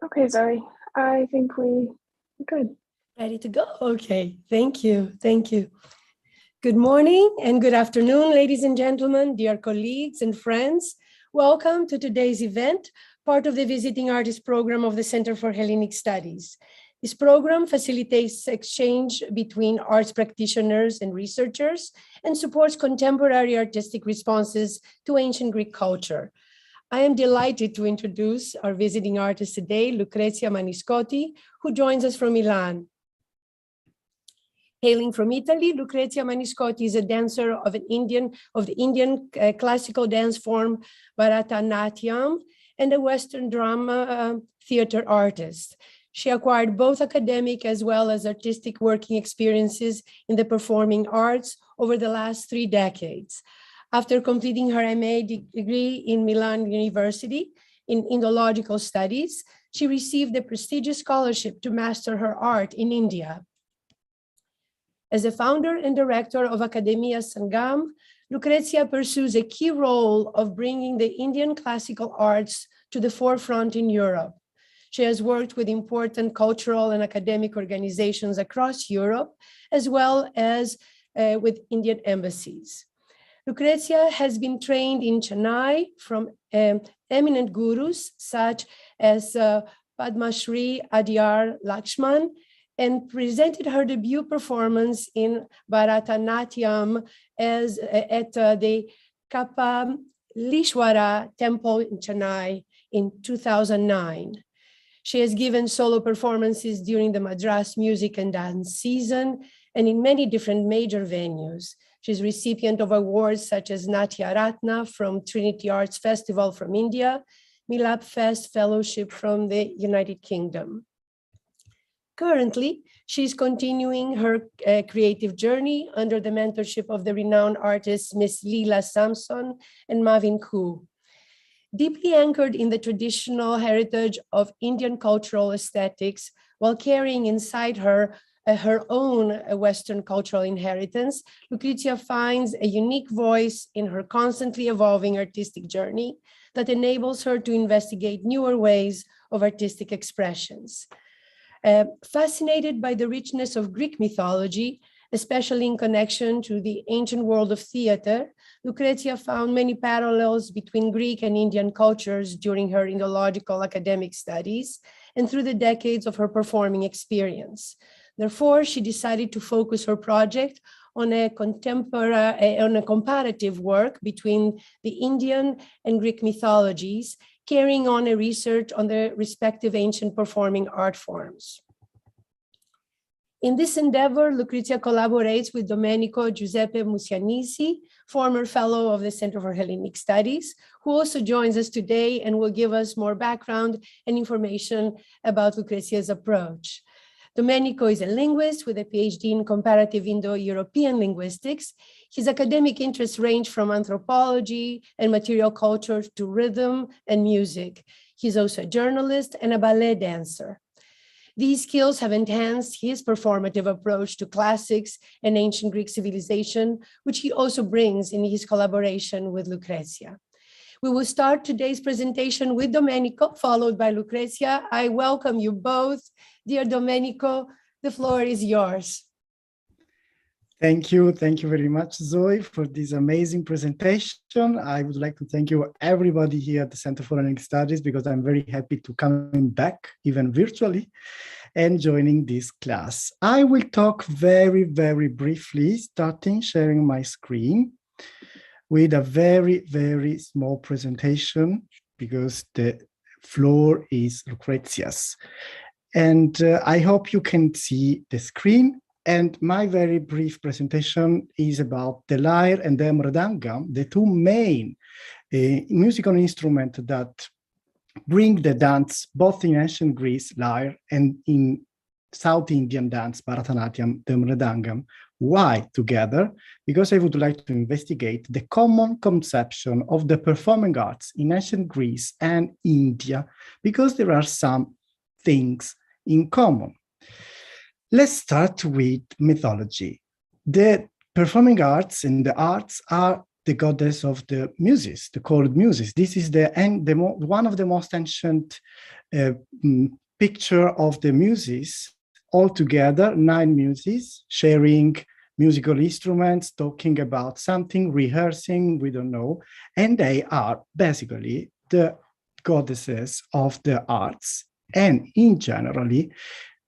Okay, Zoe, I think we're good. Ready to go? Okay, thank you. Thank you. Good morning and good afternoon, ladies and gentlemen, dear colleagues and friends. Welcome to today's event, part of the Visiting Artist program of the Center for Hellenic Studies. This program facilitates exchange between arts practitioners and researchers and supports contemporary artistic responses to ancient Greek culture. I am delighted to introduce our visiting artist today, Lucrezia Maniscotti, who joins us from Milan. Hailing from Italy, Lucrezia Maniscotti is a dancer of the Indian classical dance form Bharatanatyam and a Western drama theater artist. She acquired both academic as well as artistic working experiences in the performing arts over the last 3 decades. After completing her MA degree in Milan University in Indological studies, she received a prestigious scholarship to master her art in India. As a founder and director of Academia Sangam, Lucrezia pursues a key role of bringing the Indian classical arts to the forefront in Europe. She has worked with important cultural and academic organizations across Europe, as well as with Indian embassies. Lucrezia has been trained in Chennai from eminent gurus such as Padma Shri Adyar Lakshman, and presented her debut performance in Bharatanatyam at the Kapalishwara Temple in Chennai in 2009. She has given solo performances during the Madras music and dance season and in many different major venues. She's recipient of awards such as Natya Ratna from Trinity Arts Festival from India, Milap Fest Fellowship from the United Kingdom. Currently, she's continuing her creative journey under the mentorship of the renowned artists Miss Leela Samson and Mavin Koo. Deeply anchored in the traditional heritage of Indian cultural aesthetics, while carrying inside her her own Western cultural inheritance, Lucrezia finds a unique voice in her constantly evolving artistic journey that enables her to investigate newer ways of artistic expressions. Fascinated by the richness of Greek mythology, especially in connection to the ancient world of theater, Lucrezia found many parallels between Greek and Indian cultures during her Indological academic studies and through the decades of her performing experience. Therefore, she decided to focus her project on a comparative work between the Indian and Greek mythologies, carrying on a research on the respective ancient performing art forms. In this endeavor, Lucrezia collaborates with Domenico Giuseppe Musianisi, former fellow of the Center for Hellenic Studies, who also joins us today and will give us more background and information about Lucrezia's approach. Domenico is a linguist with a PhD in comparative Indo-European linguistics. His academic interests range from anthropology and material culture to rhythm and music. He's also a journalist and a ballet dancer. These skills have enhanced his performative approach to classics and ancient Greek civilization, which he also brings in his collaboration with Lucrezia. We will start today's presentation with Domenico, followed by Lucrezia. I welcome you both. Dear Domenico, the floor is yours. Thank you very much, Zoe, for this amazing presentation. I would like to thank you, everybody here at the Center for Hellenic Studies, because I'm very happy to come back, even virtually, and joining this class. I will talk very briefly, starting sharing my screen with a very small presentation, because the floor is Lucrezia's. And I hope you can see the screen. And my very brief presentation is about the lyre and the mridangam, the two main musical instruments that bring the dance both in ancient Greece, lyre, and in South Indian dance, Bharatanatyam, the mridangam. Why together? Because I would like to investigate the common conception of the performing arts in ancient Greece and India, because there are some things in common. Let's start with mythology. The performing arts and the arts are the goddess of the muses, the called muses. This is one of the most ancient picture of the muses, all together, 9 muses sharing musical instruments, talking about something, rehearsing, we don't know. And they are basically the goddesses of the arts. And in generally,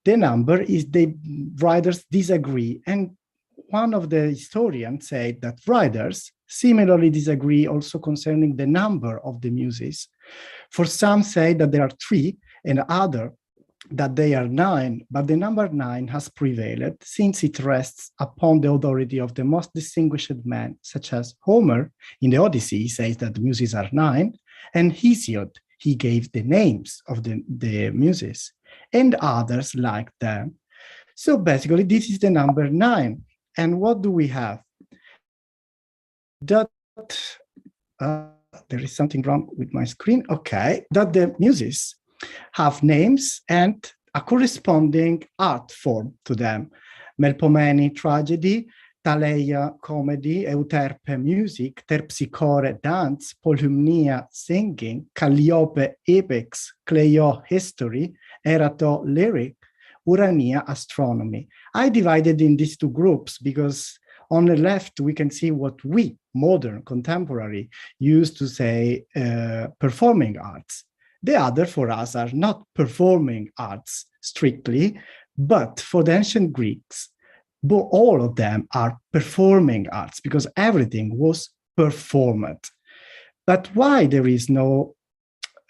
the number is the writers disagree. And one of the historians said that writers similarly disagree also concerning the number of the muses. For some say that there are 3 and other that they are 9, but the number 9 has prevailed since it rests upon the authority of the most distinguished men, such as Homer in the Odyssey says that the muses are 9, and Hesiod, he gave the names of the muses, and others like them. So basically, this is the number 9. And what do we have? That there is something wrong with my screen. Okay, that the muses have names and a corresponding art form to them. Melpomene, tragedy; Thaleia, comedy; Euterpe, music; Terpsichore, dance; Polymnia, singing; Calliope, epics; Cleio, history; Erato, lyric; Urania, astronomy. I divided in these 2 groups because on the left, we can see what we, modern, contemporary, used to say performing arts. The other for us are not performing arts strictly, but for the ancient Greeks, all of them are performing arts because everything was performed. But why there is no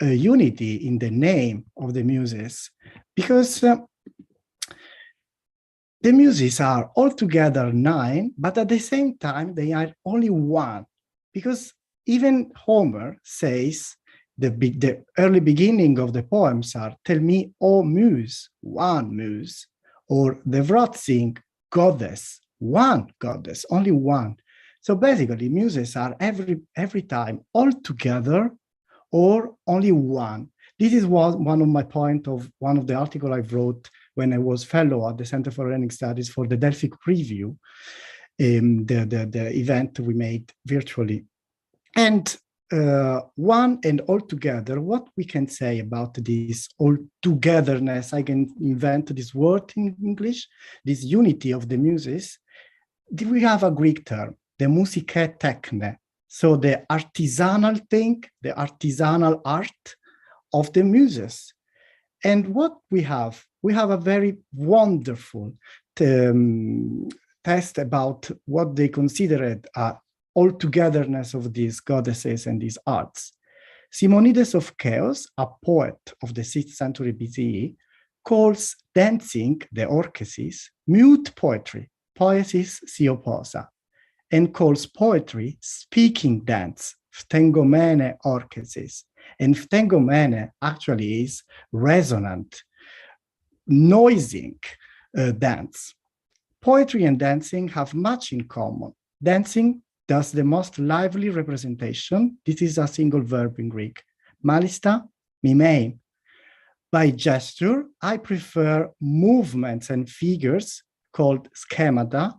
unity in the name of the muses? Because the muses are altogether 9, but at the same time, they are only 1. Because even Homer says, the early beginning of the poems are, tell me, O muse, 1 muse, or the Wrothsing, goddess, 1 goddess, only 1. So basically, muses are every time all together or only 1. This is one of my points of one of the articles I wrote when I was fellow at the Center for Learning Studies for the Delphic Preview, the event we made virtually. And 1 and all together, what we can say about this all togetherness, I can invent this word in English, this unity of the muses. We have a Greek term, the musicae techne, so the artisanal thing, the artisanal art of the muses. And what we have a very wonderful test about what they considered all-togetherness of these goddesses and these arts. Simonides of Chaos, a poet of the 6th century BCE, calls dancing, the orchesis, mute poetry, poesis sioposa, and calls poetry speaking dance, phthengomene orchesis. And phthengomene actually is resonant, noising dance. Poetry and dancing have much in common. Dancing does the most lively representation. This is a single verb in Greek. Malista, mimein. By gesture, I prefer movements and figures called schemata,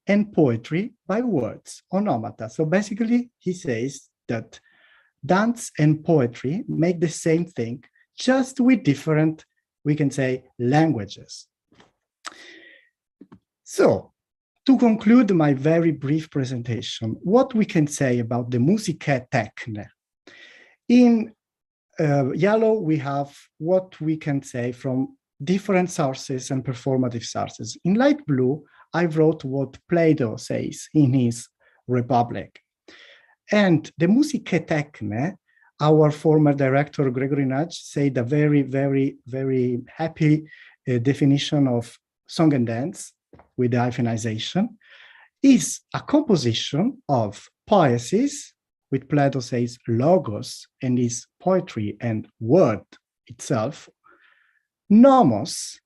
and poetry by words, onomata. So basically, he says that dance and poetry make the same thing, just with different, we can say, languages. So, to conclude my very brief presentation, what we can say about the musicae techne. In yellow, we have what we can say from different sources and performative sources. In light blue, I wrote what Plato says in his Republic. And the musicae techne, our former director, Gregory Nudge, said a very, very, very happy definition of song and dance with the hyphenization, is a composition of poiesis, which Plato says logos, and is poetry and word itself. Nomos,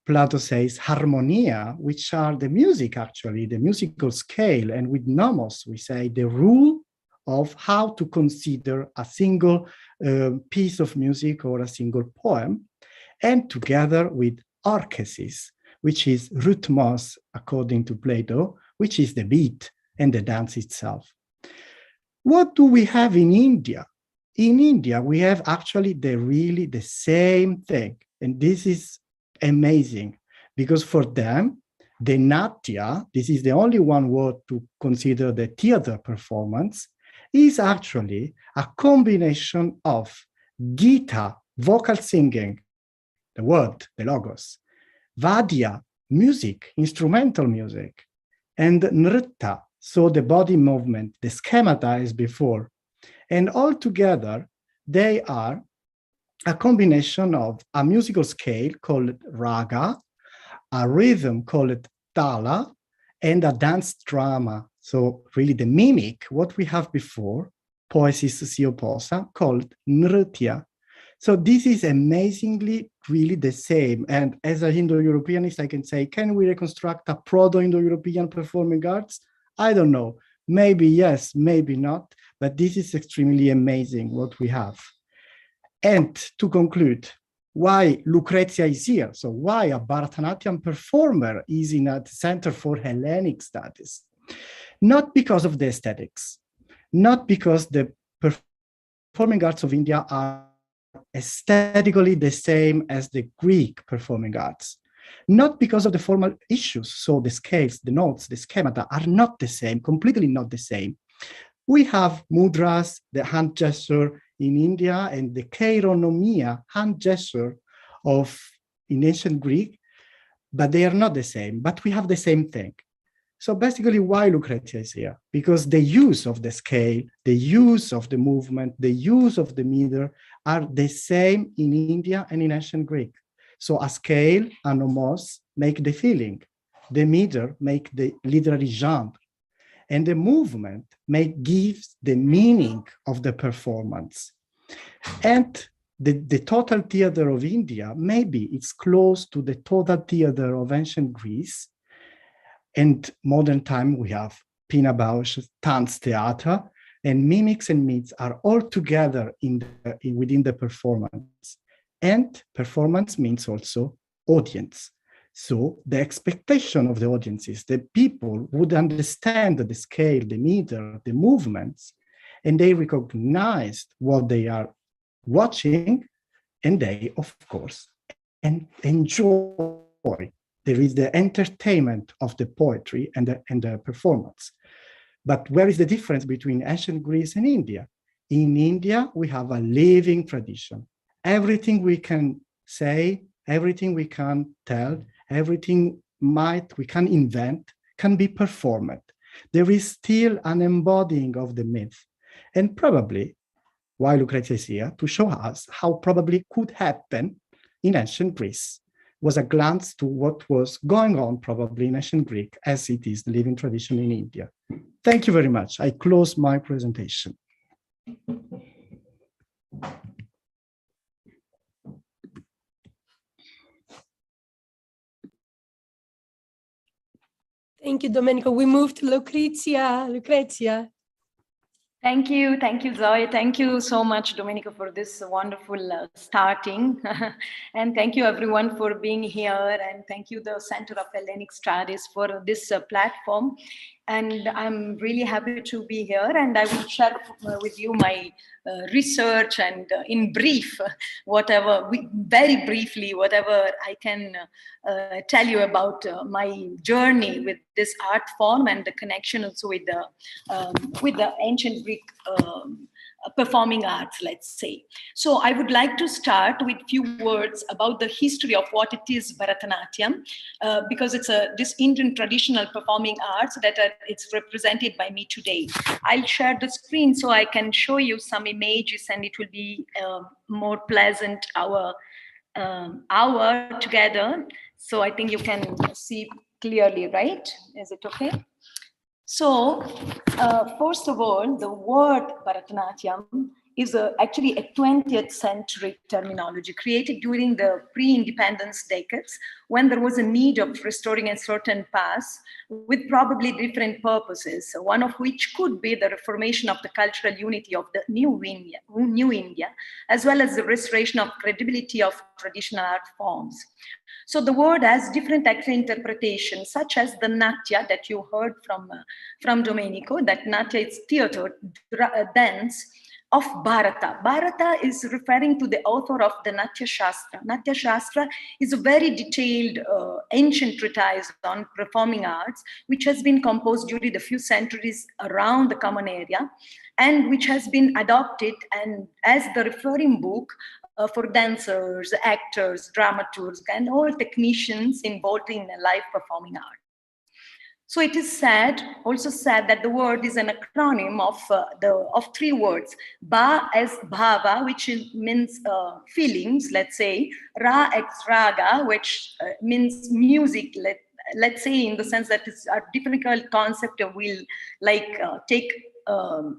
Plato says harmonia, which are the music actually, the musical scale, and with nomos we say the rule of how to consider a single piece of music or a single poem, and together with orchesis, which is rhythmos, according to Plato, which is the beat and the dance itself. What do we have in India? In India, we have actually really the same thing. And this is amazing because for them, the Natya, this is the only one word to consider the theater performance, is actually a combination of Gita, vocal singing, the word, the logos, Vadya, music, instrumental music, and Nritta, so the body movement, the schemata as before. And all together, they are a combination of a musical scale called raga, a rhythm called tala, and a dance drama. So really the mimic, what we have before, poesis sioposa, called nritya. So this is amazingly really the same. And as a Indo-Europeanist, I can say, can we reconstruct a proto-Indo-European performing arts? I don't know. Maybe yes, maybe not. But this is extremely amazing what we have. And to conclude, why Lucrezia is here. So why a Bharatanatyam performer is in a Center for Hellenic Studies. Not because of the aesthetics, not because the performing arts of India are aesthetically the same as the Greek performing arts, not because of the formal issues. So the scales, the notes, the schemata are not the same, completely not the same. We have mudras, the hand gesture in India, and the kaironomia, hand gesture in ancient Greek, but they are not the same, but we have the same thing. So basically, why Lucrezia is here? Because the use of the scale, the use of the movement, the use of the meter are the same in India and in ancient Greek. So a scale, a nomos, make the feeling. The meter make the literary genre. And the movement gives the meaning of the performance. And the total theater of India, maybe it's close to the total theater of ancient Greece. And modern time, we have Pina Bausch's Tanztheater, and mimics and myths are all together within the performance. And performance means also audience. So the expectation of the audience is that people would understand the scale, the meter, the movements, and they recognize what they are watching, and they, of course, enjoy. There is the entertainment of the poetry and the performance. But where is the difference between ancient Greece and India? In India, we have a living tradition. Everything we can say, everything we can tell, everything we can invent can be performed. There is still an embodying of the myth. And probably, why Lucrezia is here, to show us how probably could happen in ancient Greece, was a glance to what was going on probably in ancient Greek as it is the living tradition in India. Thank you very much. I close my presentation. Thank you, Domenico. We move to Lucrezia. Lucrezia. Thank you, Zoe. Thank you so much, Domenico, for this wonderful starting. And thank you, everyone, for being here. And thank you, the Center of Hellenic Studies, for this platform. And I'm really happy to be here. And I will share with you my research and in brief, very briefly, whatever I can tell you about my journey with this art form and the connection also with the ancient Greek performing arts, let's say. So I would like to start with a few words about the history of what it is Bharatanatyam, because it's this Indian traditional performing arts that it's represented by me today. I'll share the screen so I can show you some images, and it will be more pleasant our together. So I think you can see clearly, right? Is it okay? So, first of all, the word Bharatanatyam is actually a 20th century terminology created during the pre-independence decades, when there was a need of restoring a certain past with probably different purposes, one of which could be the reformation of the cultural unity of the new India, as well as the restoration of credibility of traditional art forms. So the word has different actual interpretations, such as the Natya that you heard from Domenico, that Natya is theater, dance, of Bharata. Bharata is referring to the author of the Natya Shastra. Natya Shastra is a very detailed ancient treatise on performing arts, which has been composed during the few centuries around the common area, and which has been adopted and as the referring book for dancers, actors, dramaturgs, and all technicians involved in live performing art. So it is also said that the word is an acronym of three words. Ba as bhava, which means feelings, let's say. Ra ex raga, which means music, let's say, in the sense that it's a difficult concept we'll take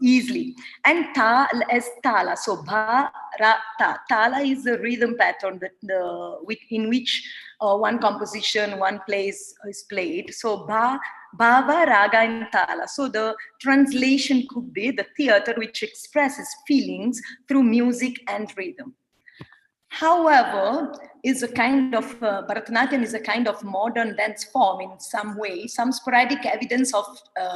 easily. And ta as tala. So ba, ra, ta. Tala is the rhythm pattern in which one composition, one place is played. So ba, bhava, raga, and tala. So the translation could be the theater which expresses feelings through music and rhythm. However, Bharatanatyam is a kind of modern dance form in some way. Some sporadic evidence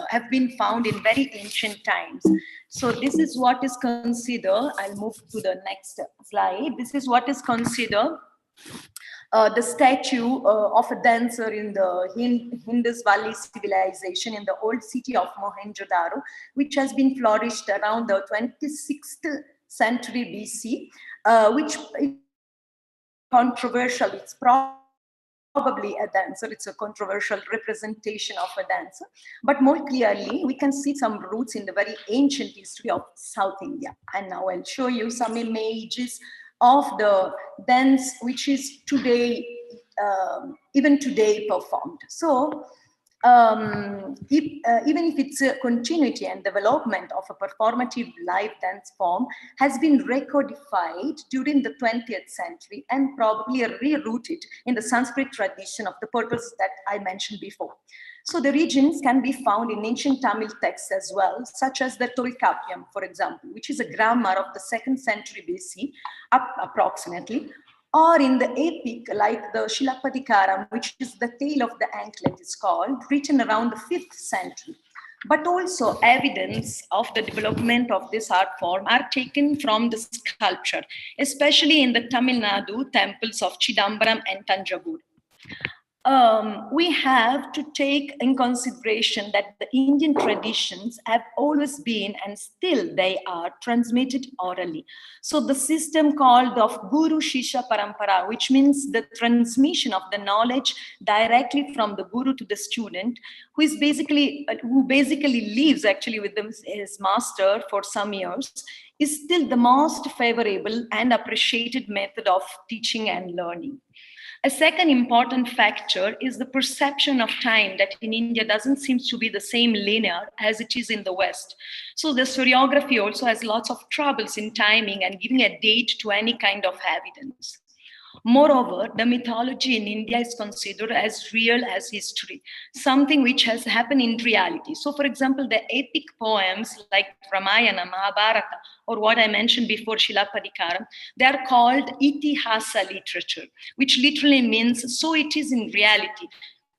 have been found in very ancient times. So this is what is considered, I'll move to the next slide. This is what is considered the statue of a dancer in the Indus Valley civilization in the old city of Mohenjo-daro, which has been flourished around the 26th century BC, which is controversial. It's probably a dancer. It's a controversial representation of a dancer. But more clearly, we can see some roots in the very ancient history of South India. And now I'll show you some images of the dance which is today, even today performed. So even if it's a continuity and development of a performative live dance form has been recodified during the 20th century and probably rerouted in the Sanskrit tradition of the purpose that I mentioned before. So the regions can be found in ancient Tamil texts as well, such as the Tolkappiyam, for example, which is a grammar of the 2nd century BC, approximately, or in the epic like the Shilapadikaram, which is the tale of the anklet is called, written around the 5th century. But also evidence of the development of this art form are taken from the sculpture, especially in the Tamil Nadu temples of Chidambaram and Tanjavur. We have to take in consideration that the Indian traditions have always been, and still they are, transmitted orally. So the system called of Guru Shishya Parampara, which means the transmission of the knowledge directly from the Guru to the student, who basically lives actually with his master for some years, is still the most favorable and appreciated method of teaching and learning. A second important factor is the perception of time that in India doesn't seem to be the same linear as it is in the West. So the historiography also has lots of troubles in timing and giving a date to any kind of evidence. Moreover, the mythology in India is considered as real as history, something which has happened in reality. So, for example, the epic poems like Ramayana, Mahabharata, or what I mentioned before, Shilapadikaram, they are called itihasa literature, which literally means so it is in reality,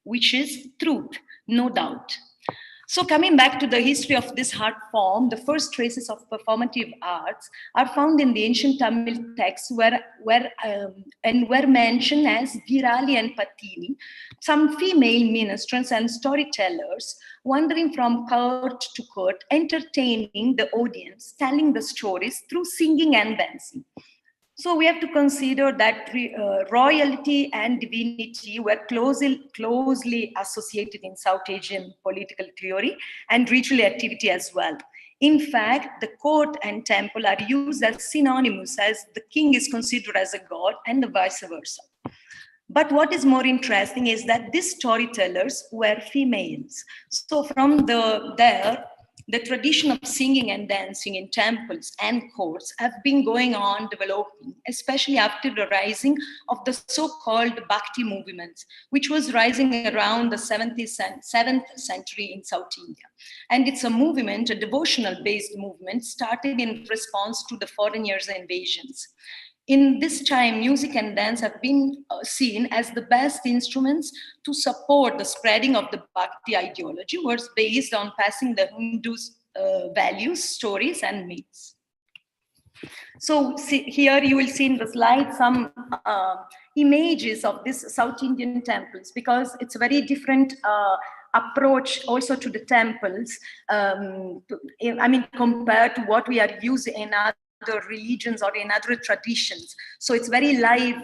which is truth, no doubt. So coming back to the history of this art form, the first traces of performative arts are found in the ancient Tamil texts were mentioned as Virali and Patini, some female ministers and storytellers wandering from court to court, entertaining the audience, telling the stories through singing and dancing. So we have to consider that royalty and divinity were closely associated in South Asian political theory and ritual activity as well. In fact, the court and temple are used as synonymous, as the king is considered as a god and vice versa. But what is more interesting is that these storytellers were females. So from there, the tradition of singing and dancing in temples and courts have been going on developing, especially after the rising of the so-called Bhakti movements, which was rising around the 7th century in South India. And it's a movement, a devotional-based movement, started in response to the foreigners' invasions. In this time, music and dance have been seen as the best instruments to support the spreading of the Bhakti ideology, was based on passing the Hindus' values, stories, and myths. So here you will see in the slide some images of these South Indian temples, because it's a very different approach also to the temples, compared to what we are using in other religions or in other traditions. So it's very live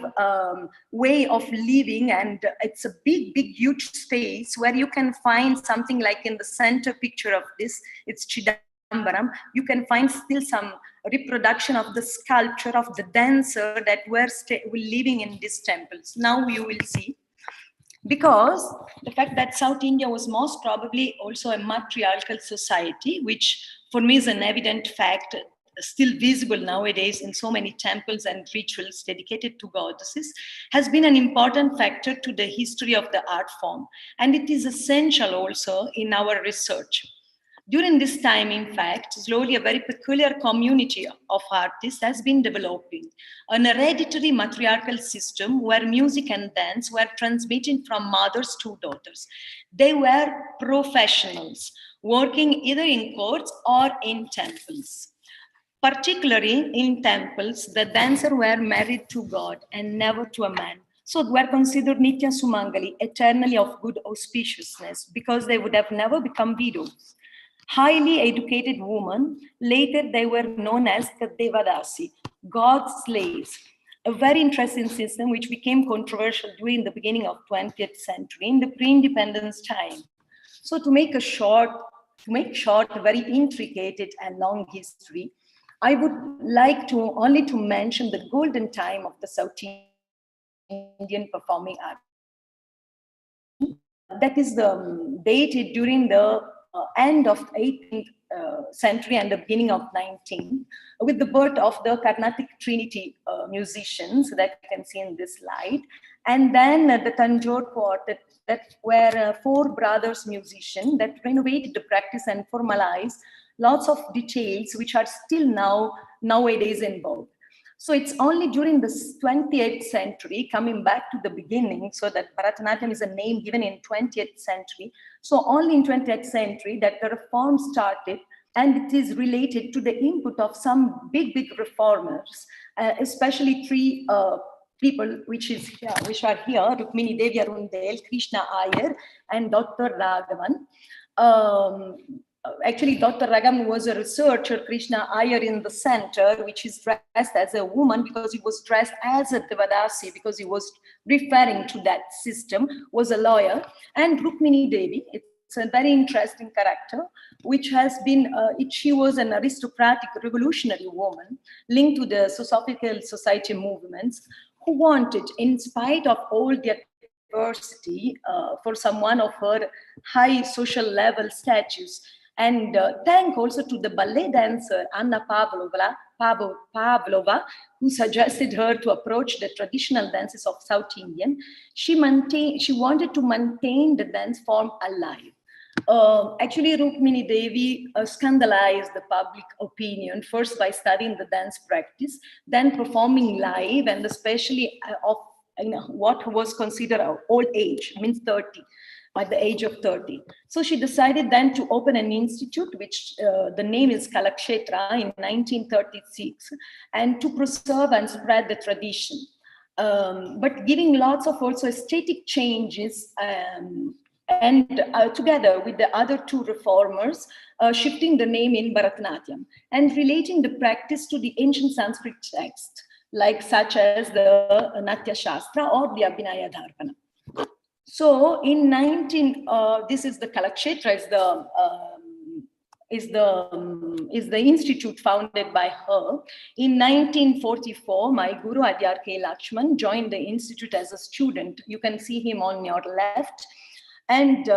way of living, and it's a big, huge space where you can find something like in the center picture of this, it's Chidambaram. You can find still some reproduction of the sculpture of the dancer that were living in these temples. Now you will see, because the fact that South India was most probably also a matriarchal society, which for me is an evident fact, still visible nowadays in so many temples and rituals dedicated to goddesses, has been an important factor to the history of the art form. And it is essential also in our research. During this time, in fact, slowly a very peculiar community of artists has been developing, an hereditary matriarchal system where music and dance were transmitted from mothers to daughters. They were professionals, working either in courts or in temples. Particularly in temples, the dancers were married to God and never to a man. So they were considered Nitya Sumangali, eternally of good auspiciousness, because they would have never become widows. Highly educated women, later they were known as the Devadasi, God's slaves. A very interesting system which became controversial during the beginning of 20th century, in the pre-independence time. So to make short, a very intricate and long history, I would like to only to mention the golden time of the South Indian performing art. That is dated during the end of 18th century and the beginning of 19th, with the birth of the Carnatic Trinity musicians that you can see in this slide. And then the Tanjore quartet, that were 4 brothers musicians that renovated the practice and formalized lots of details which are still nowadays in vogue. So it's only during the 20th century, coming back to the beginning, so that Bharatanatyam is a name given in 20th century. So only in 20th century that the reform started, and it is related to the input of some big reformers, especially 3 people which are here, Rukmini Devi Arundel, Krishna Iyer, and Dr. Raghavan. Actually, Dr. Raghavan was a researcher, Krishna Iyer in the center, which is dressed as a woman because he was dressed as a Devadasi, because he was referring to that system, was a lawyer. And Rukmini Devi, it's a very interesting character, which has been, she was an aristocratic revolutionary woman linked to the Theosophical Society movements, who wanted, in spite of all the adversity, for someone of her high social level status, and thank also to the ballet dancer Anna Pavlova, who suggested her to approach the traditional dances of South Indian. She wanted to maintain the dance form alive. Actually, Rukmini Devi scandalized the public opinion, first by studying the dance practice, then performing live, and especially of what was considered old age, means 30. At the age of 30. So she decided then to open an institute, which the name is Kalakshetra, in 1936, and to preserve and spread the tradition. But giving lots of also aesthetic changes, and together with the other 2 reformers, shifting the name in Bharatanatyam and relating the practice to the ancient Sanskrit text, like such as the Natya Shastra or the Abhinaya Dharpana. So in this is the Kalakshetra, is the institute founded by her. In 1944, my guru Adyar K. Lakshman joined the institute as a student. You can see him on your left. And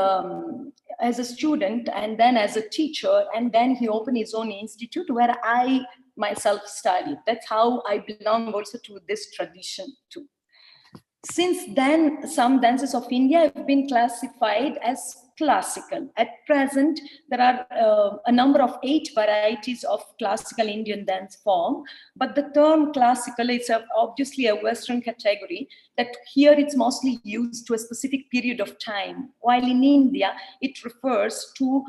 as a student, and then as a teacher, and then he opened his own institute where I myself studied. That's how I belong also to this tradition too. Since then, some dances of India have been classified as classical. At present, there are a number of 8 varieties of classical Indian dance form, but the term classical is obviously a Western category that here it's mostly used to a specific period of time, while in India, it refers to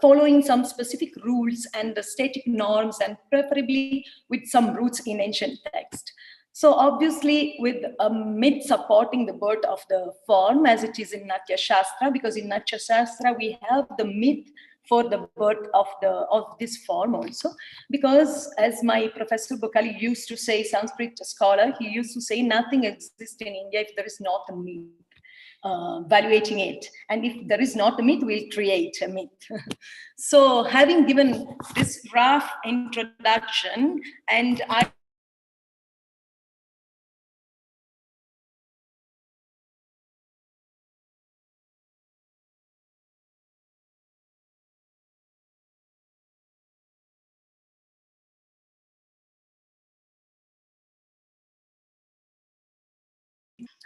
following some specific rules and aesthetic norms, and preferably with some roots in ancient text. So obviously with a myth supporting the birth of the form as it is in Natya Shastra, because in Natya Shastra we have the myth for the birth of this form also, because as my Professor Bokali used to say, Sanskrit scholar, he used to say nothing exists in India if there is not a myth evaluating it. And if there is not a myth, we'll create a myth. So having given this rough introduction, and I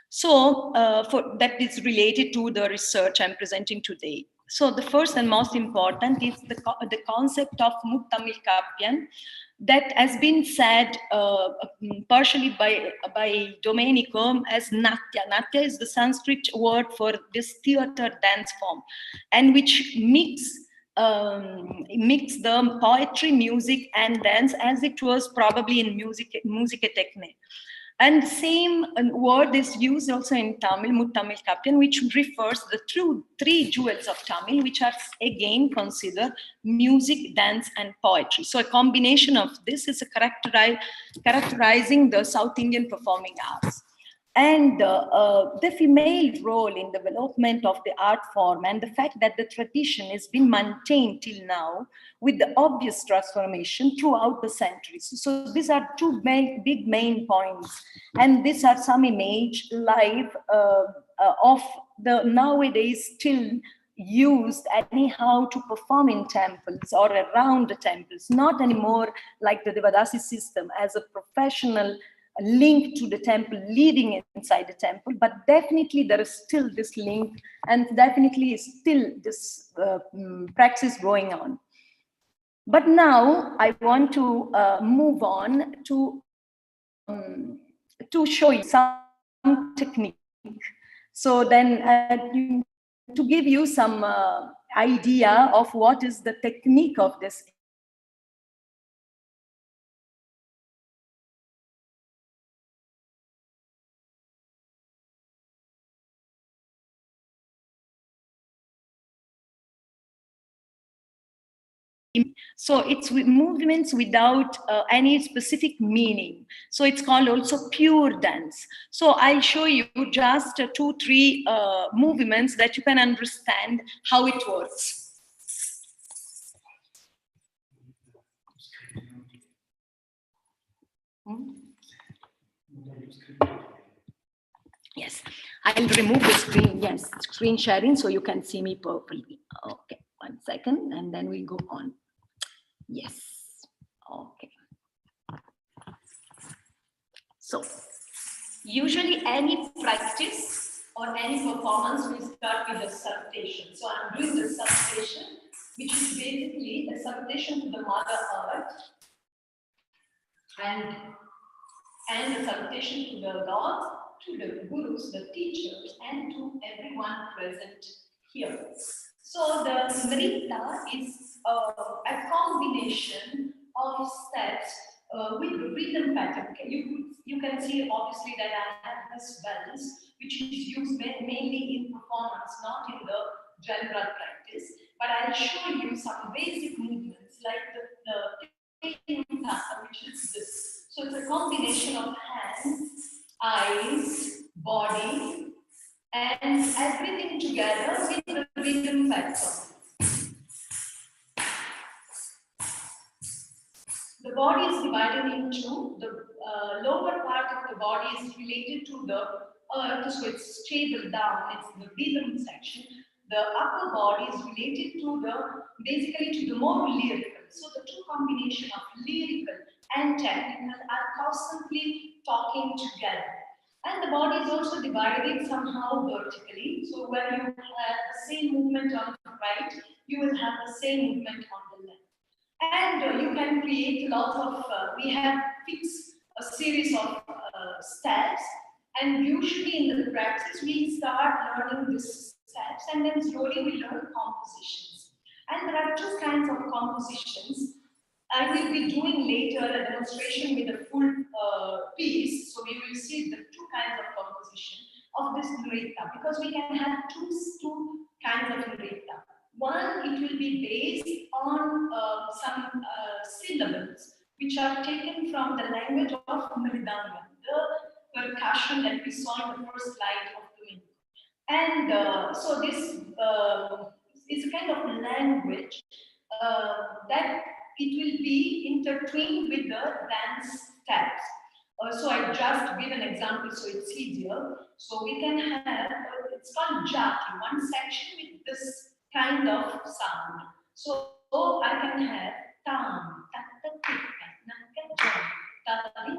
So that is related to the research I'm presenting today. So the first and most important is the concept of Muttamil Kapyan that has been said partially by Domenico as Natya. Natya is the Sanskrit word for this theater dance form, and which mix the poetry, music, and dance as it was probably in musica technique. And the same word is used also in Tamil, Muttamil Kapyan, which refers to the three jewels of Tamil, which are again considered music, dance, and poetry. So a combination of this is characterizing the South Indian performing arts. And the female role in development of the art form, and the fact that the tradition has been maintained till now with the obvious transformation throughout the centuries. So these are two big main points. And these are some image live of the nowadays still used anyhow to perform in temples or around the temples, not anymore like the Devadasi system as a professional link to the temple, leading inside the temple, but definitely there is still this link, and definitely is still this practice going on. But now I want to move on to show you some technique. So then to give you some idea of what is the technique of this. So it's movements without any specific meaning. So it's called also pure dance. So I'll show you just 2-3 movements that you can understand how it works. Yes, I'll remove the screen. Yes, screen sharing so you can see me properly. Okay, 1 second, and then we'll go on. Yes, okay. So, usually any practice or any performance will start with a salutation. So I'm doing the salutation, which is basically a salutation to the Mother Earth, and a salutation to the Lord, to the Gurus, the teachers, and to everyone present here. So the Nritta is a combination of steps with rhythm pattern. Okay? You can see obviously that I have this bells, which is used mainly in performance, not in the general practice. But I'll show you some basic movements like the which is this. So it's a combination of hands, eyes, body, and everything together with the rhythm pattern. The body is divided into the lower part of the body is related to the so it's stable down, it's the rhythm section. The upper body is related to basically to the more lyrical. So the two combination of lyrical and technical are constantly talking together. And the body is also divided somehow vertically. So where you have the same movement on the right, you will have the same movement on the left. And you can create lots of, we have fixed a series of steps, and usually in the practice we start learning these steps and then slowly we learn compositions. And there are two kinds of compositions. I will be doing later a demonstration with a full piece, so we will see the two kinds of composition of this nritta, because we can have two kinds of nritta. One, it will be based on some syllables which are taken from the language of Mridanga, the percussion that we saw in the first slide of the video. And so this is a kind of language that it will be intertwined with the dance steps. So I just give an example so it's easier. So we can have, it's called jati, one section with this kind of sound. So I can have tam, ta ta ta ta ta ta ta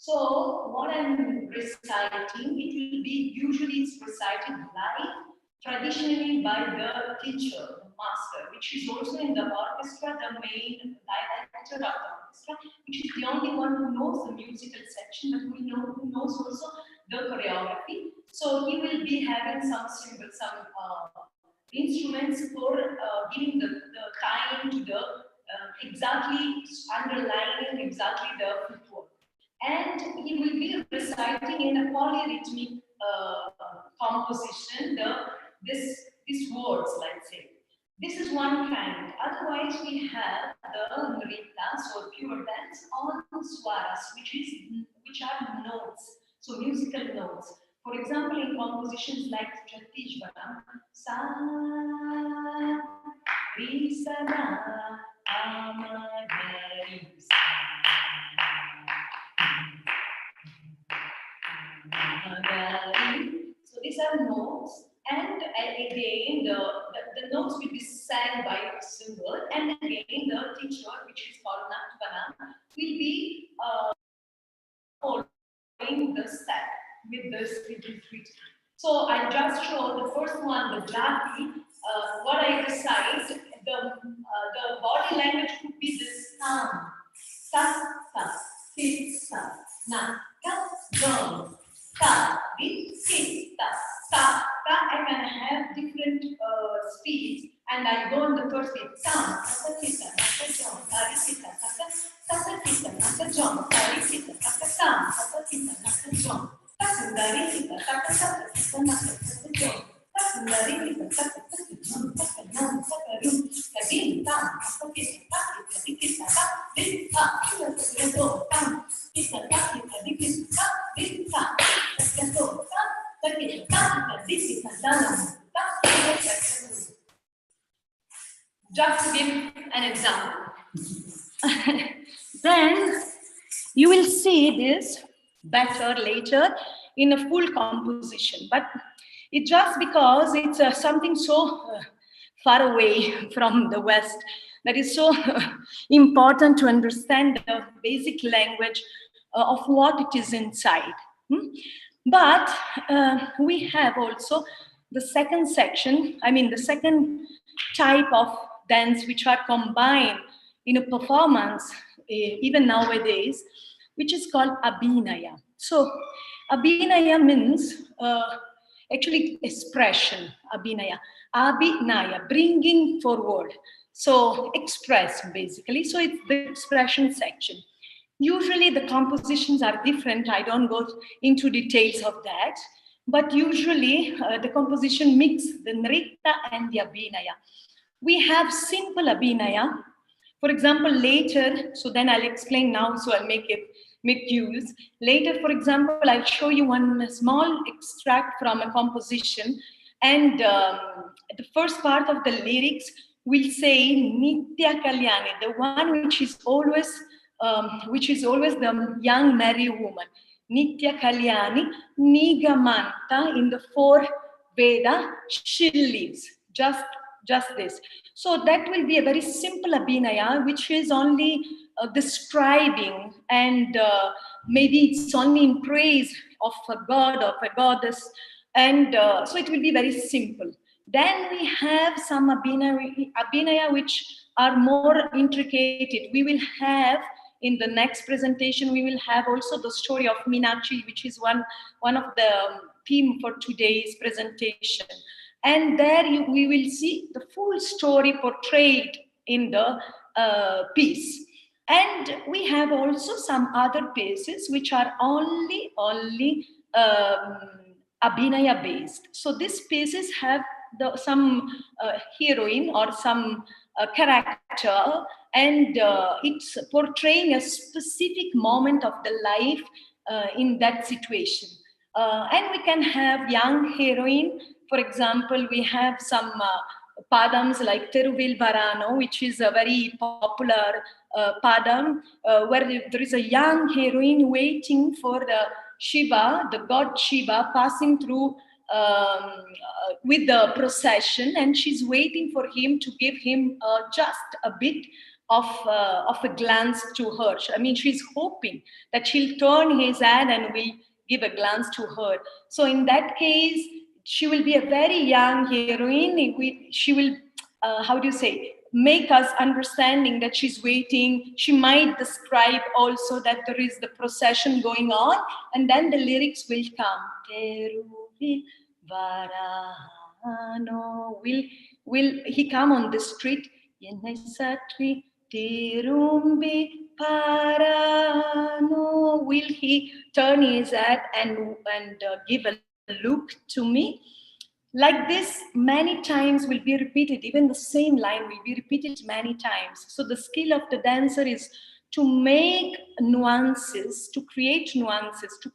So what I'm reciting, it will be usually it's recited live, traditionally by the teacher, the master, which is also in the orchestra, the main director of the orchestra, which is the only one who knows the musical section, but who knows also the choreography. So he will be having some symbols, some instruments for giving the time to the exactly underlining exactly the footwork. And he will be reciting in a polyrhythmic composition these words, let's say. This is one kind. Otherwise, we have the nritta, so pure dance, on swaras, which are notes, so musical notes. For example, in compositions like Chatishvaram, sa, ri, sa, na, amagari, sa. So these are notes, and again the notes will be sang by a symbol, and again the teacher, which is called Natvana, will be following the step with this retreat. So I just show the first one, the jati. What I recite, the body language could be this sound. Sa, sa, si, sa, na, ka, dum. Ta, di, si, ta, ta, ta. I can have different speeds, and I go on the first beat. Tam, ta, ti, ta, ta, jom, ta, ri, si, ta, ta, ta, ti, ta, ta, jom, ta, ri, si, ta, ta, tam, ta, ti, ta, ta, jom, ta, ri, si, ta, ta, ta, ta, jom, ta, ri, si, ta, ta, ta, jom, ta, jom, ta, ru, ta, din, tam, ta, ti, ta, ta, ti, ta, ta, di, ta, ti, ta, do, tam, ti, ta, ta, di, ta, di, ta. Just to give an example. Then you will see this better later in a full composition, but it's just because it's something so far away from the West that is so important to understand the basic language of what it is inside. But we have also the second section, the second type of dance which are combined in a performance, even nowadays, which is called abhinaya. So abhinaya means actually expression, abhinaya. Abhinaya, bringing forward. So express basically. So it's the expression section. Usually the compositions are different. I don't go into details of that. but usually the composition mix the nritta and the abhinaya. We have simple abhinaya. For example, later, so then I'll explain now, so I'll make use. Later, for example, I'll show you one small extract from a composition, and the first part of the lyrics will say Nitya Kalyani, the one which is always the young married woman. Nitya Kalyani, Nigamanta in the fourth Veda, she lives. Just this. So that will be a very simple abhinaya, which is only describing, and maybe it's only in praise of a god, of a goddess, and so it will be very simple. Then we have some abhinaya which are more intricate. We will have in the next presentation, we will have also the story of Meenakshi, which is one of the theme for today's presentation. And there we will see the full story portrayed in the piece. And we have also some other pieces which are only abhinaya based. So these pieces have some heroine or some character, and it's portraying a specific moment of the life in that situation. And we can have young heroine. For example, we have some padams like Teruvil Varano, which is a very popular padam, where there is a young heroine waiting for the Shiva, the god Shiva, passing through with the procession, and she's waiting for him to give him just a bit of a glance to her. I mean, she's hoping that she'll turn his head and will give a glance to her. So in that case, she will be a very young heroine. She will, how do you say, make us understanding that she's waiting. She might describe also that there is the procession going on, and then the lyrics will come. Teruvil Varano. Will he come on the street? Yenai Tirumbi Parano. Will he turn his head and give a look to me? Like this, many times will be repeated. Even the same line will be repeated many times. So the skill of the dancer is to make nuances, to create nuances, to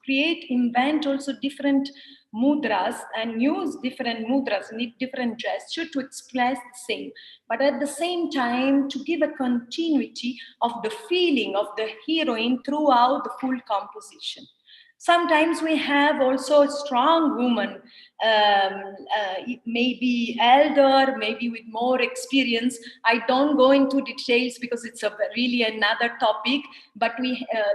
invent also different mudras and use different mudras, need different gesture to express the same. But at the same time, to give a continuity of the feeling of the heroine throughout the full composition. Sometimes we have also a strong woman, maybe elder, maybe with more experience. I don't go into details because it's really another topic, but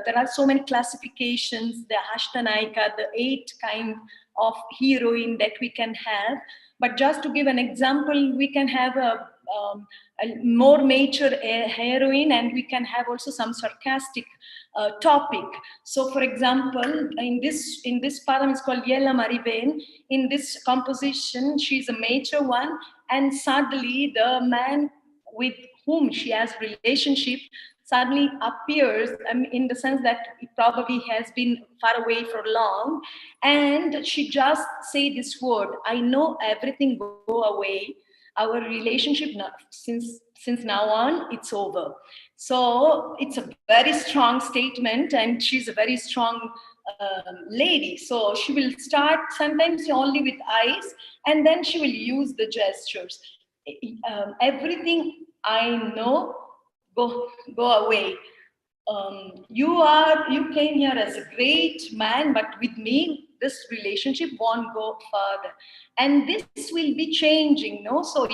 there are so many classifications, the Ashtanaika, the 8 kind of heroine that we can have. But just to give an example, we can have a more mature heroine, and we can have also some sarcastic topic. So for example, in this padam, it's called Yella Mariven. In this composition, she's a mature one, and suddenly the man with whom she has relationship suddenly appears, in the sense that it probably has been far away for long, and she just say this word, I know everything, go away. Our relationship now, since now on, it's over. So it's a very strong statement, and she's a very strong lady. So she will start sometimes only with eyes, and then she will use the gestures. Everything I know, go away. You came here as a great man, but with me, this relationship won't go further. And this will be changing, no? So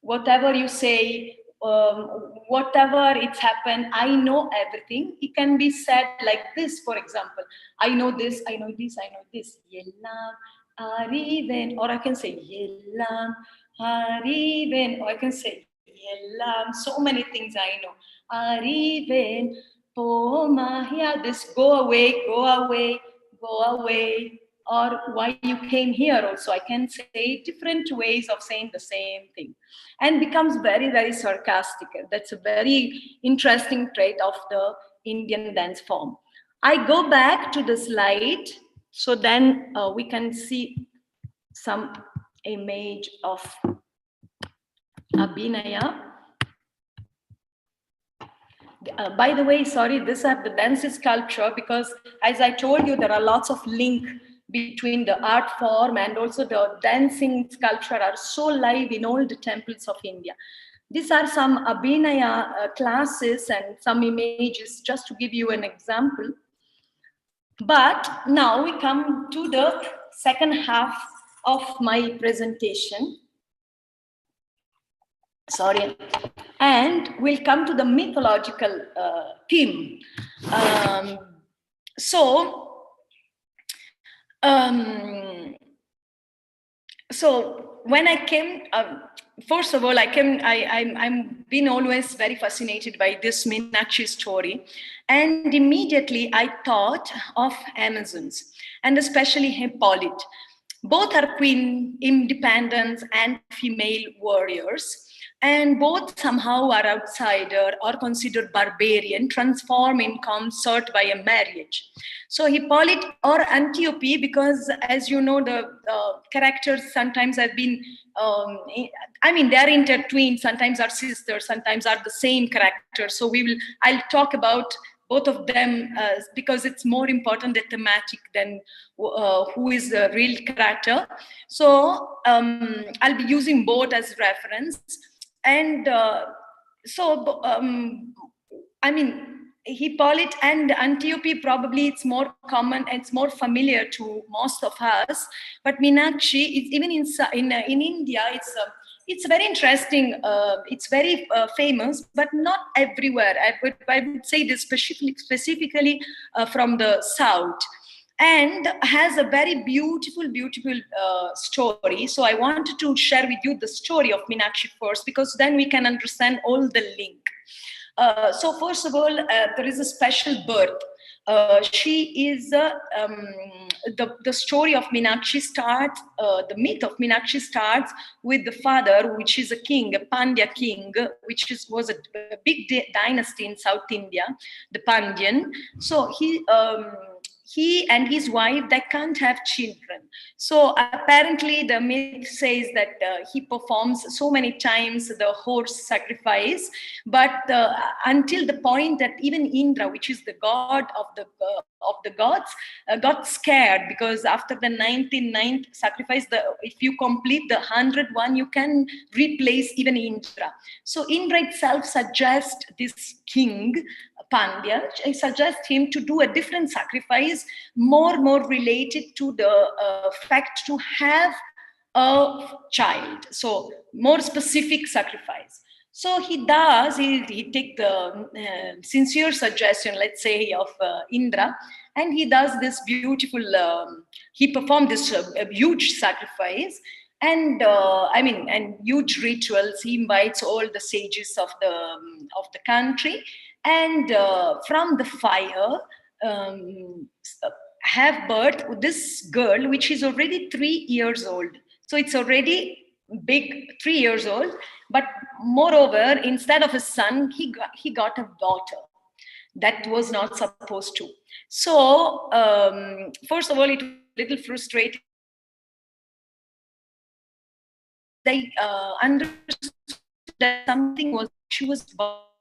whatever you say, whatever it's happened, I know everything. It can be said like this, for example. I know this, I know this, I know this. Yellam Ariven, or I can say Yellam Ariven, or I can say Yellam. So many things I know. Ariven, Pomahia, this go away, go away, go away. Or why you came here also. I can say different ways of saying the same thing, and becomes very, very sarcastic. That's a very interesting trait of the Indian dance form. I go back to the slide. So then we can see some image of Abhinaya. By the way, sorry, this is the dancing sculpture, because as I told you, there are lots of link between the art form and also the dancing sculpture are so live in all the temples of India. These are some Abhinaya classes and some images, just to give you an example. But now we come to the second half of my presentation. Sorry. And we'll come to the mythological theme. So when I came, first of all, I'm been always very fascinated by this Meenakshi story. And immediately I thought of Amazons, and especially Hippolyte. Both are queen, independents, and female warriors. And both somehow are outsider or considered barbarian, transformed in consort by a marriage. So Hippolyte or Antiope, because as you know, the characters sometimes have been, they are intertwined, sometimes are sisters, sometimes are the same characters. So I'll talk about both of them because it's more important, the thematic, than who is the real character. So I'll be using both as reference. And Hippolyte and Antiope, probably it's more common, it's more familiar to most of us. But Meenakshi, even in India, it's very interesting. It's very famous, but not everywhere. I would say this specifically from the south. And has a very beautiful story. So I wanted to share with you the story of Meenakshi first, because then we can understand all the link. So first of all, there is a special birth. She is the story of Meenakshi starts. The myth of Meenakshi starts with the father, which is a king, a Pandya king, which was a big dynasty in South India, the Pandyan. So he and his wife, they can't have children. So apparently the myth says that he performs so many times the horse sacrifice, but until the point that even Indra, which is the god of the gods, got scared, because after the 99th sacrifice, if you complete the 101, you can replace even Indra. So Indra itself suggests this king, Pandya, I suggest him to do a different sacrifice, more related to the fact to have a child. So more specific sacrifice. So he does, he take the sincere suggestion, let's say, of Indra, and he does this beautiful, he performed this huge sacrifice. And and huge rituals. He invites all the sages of the country, and from the fire have birth this girl, which is already 3 years old. So it's already big, 3 years old. But moreover, instead of a son, he got a daughter. That was not supposed to. So first of all, it was a little frustrating. They understood that something was, she was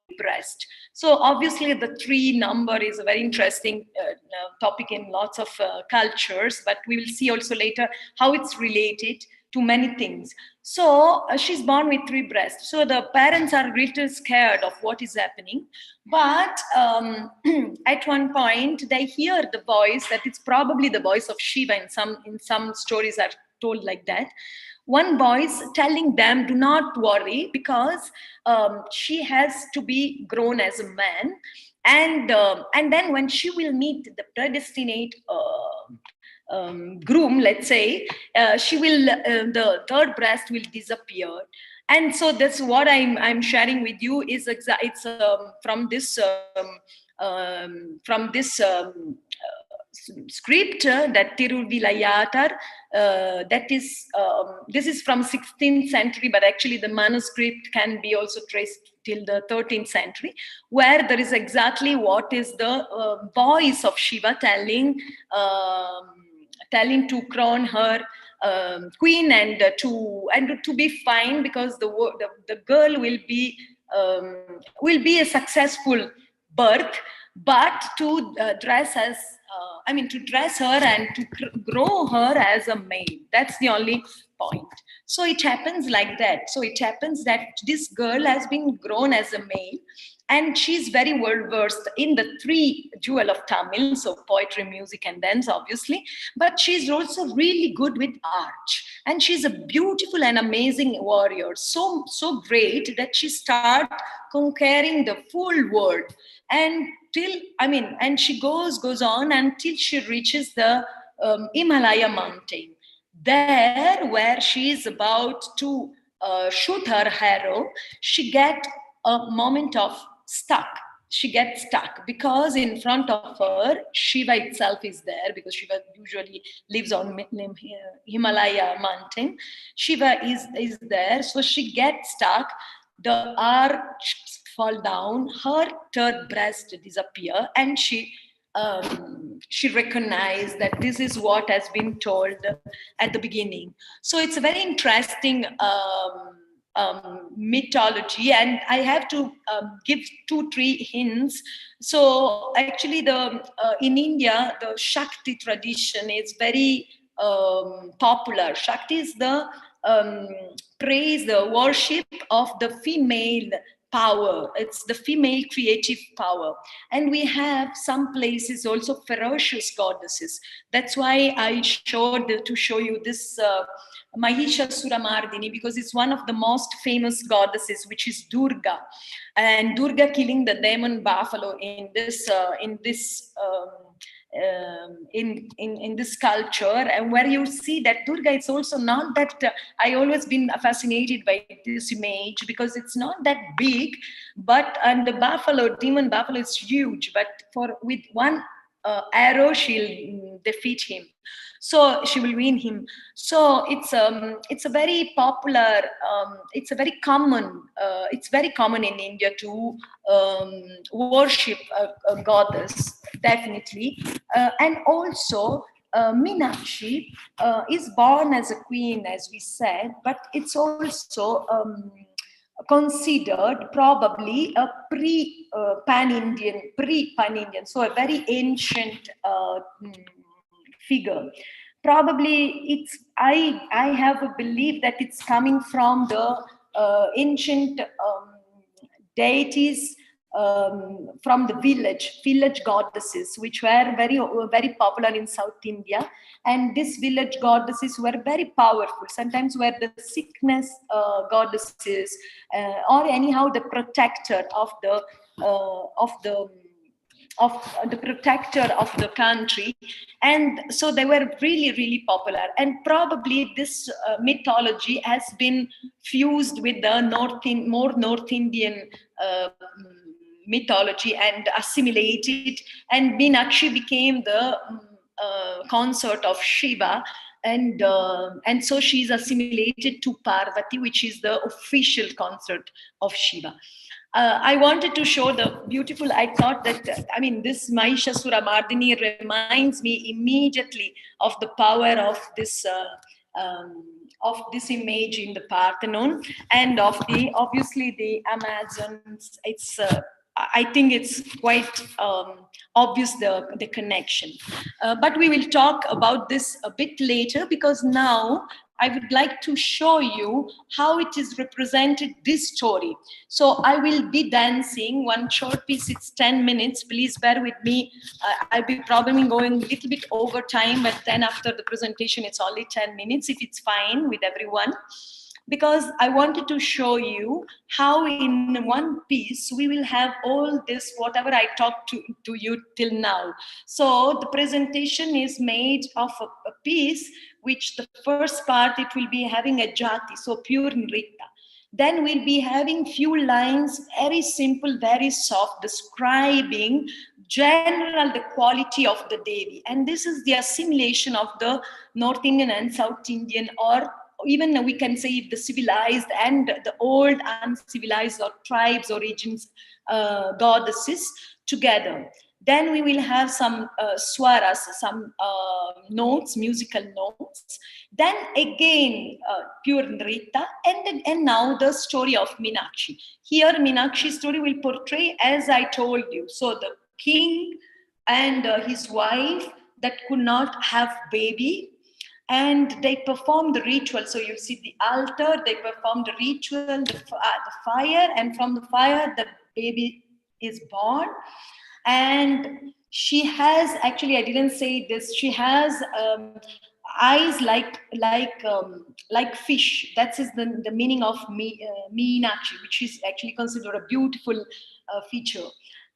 depressed. So obviously the 3 number is a very interesting topic in lots of cultures, but we will see also later how it's related to many things. So she's born with 3 breasts. So the parents are a little scared of what is happening. But at one point they hear the voice, that it's probably the voice of Shiva. In some stories are told like that. One voice telling them, do not worry, because she has to be grown as a man. And then when she will meet the predestinate groom, let's say, she will, the 3rd breast will disappear. And so that's what I'm sharing with you. Is it's from this script that Tiruvilayatar, that is this is from 16th century, but actually the manuscript can be also traced till the 13th century, where there is exactly what is the voice of Shiva telling telling to crown her queen and to be fine, because the girl will be a successful birth, but to dress as to dress her and to grow her as a maid. That's the only point. So it happens like that. So it happens that this girl has been grown as a maid, and she's very well versed in the three jewel of Tamil, so poetry, music, and dance, obviously. But she's also really good with art, and she's a beautiful and amazing warrior. So great that she starts conquering the full world, and and she goes on until she reaches the Himalaya mountain. There, where she is about to shoot her arrow, she get a moment of stuck. She gets stuck because in front of her, Shiva itself is there, because Shiva usually lives on Himalaya mountain. Shiva is there, so she gets stuck. The arch fall down, her third breast disappear, and she recognized that this is what has been told at the beginning. So it's a very interesting mythology, and I have to give 2-3 hints. So actually, in India, the Shakti tradition is very popular. Shakti is the praise, the worship of the female power. It's the female creative power. And we have some places also ferocious goddesses. That's why I showed to show you this Mahishasuramardini, because it's one of the most famous goddesses, which is Durga. And Durga killing the demon buffalo in this culture, and where you see that Durga, it's also not that I always been fascinated by this image, because it's not that big, but and the demon buffalo is huge, but with one arrow she'll defeat him, so she will win him. So it's a very popular, it's very common in India to worship a goddess, definitely. And also Meenakshi is born as a queen, as we said, but it's also considered probably a pre-Pan-Indian, so a very ancient figure. Probably I have a belief that it's coming from the ancient deities from the village goddesses, which were very popular in South India. And these village goddesses were very powerful. Sometimes were the sickness goddesses, or anyhow the protector of the protector of the country. And so they were really popular. And probably this mythology has been fused with the more North Indian mythology and assimilated, and Meenakshi became the consort of Shiva, and so she is assimilated to Parvati, which is the official consort of Shiva. I wanted to show the beautiful, I thought that, this Mahishasuramardini reminds me immediately of the power of this image in the Parthenon, and of obviously the Amazons. It's I think it's quite obvious the connection. But we will talk about this a bit later, because now I would like to show you how it is represented, this story. So I will be dancing one short piece. It's 10 minutes. Please bear with me. I'll be probably going a little bit over time, but then after the presentation, it's only 10 minutes, if it's fine with everyone. Because I wanted to show you how in one piece we will have all this, whatever I talked to you till now. So the presentation is made of a piece, which the first part, it will be having a jati, so pure nritta. Then we'll be having few lines, very simple, very soft, describing the quality of the Devi. And this is the assimilation of the North Indian and South Indian, or even we can say the civilized and the old uncivilized or tribes or regions goddesses together. Then we will have some swaras, some notes, musical notes. Then again, pure Nrita, and now the story of Meenakshi. Here, Meenakshi's story will portray, as I told you, so the king and his wife that could not have baby, and they performed the ritual. So you see the altar, they performed the ritual, the fire, and from the fire, the baby is born. And she has, actually, I didn't say this, she has eyes like fish. That is the meaning of Meenakshi, which is actually considered a beautiful feature.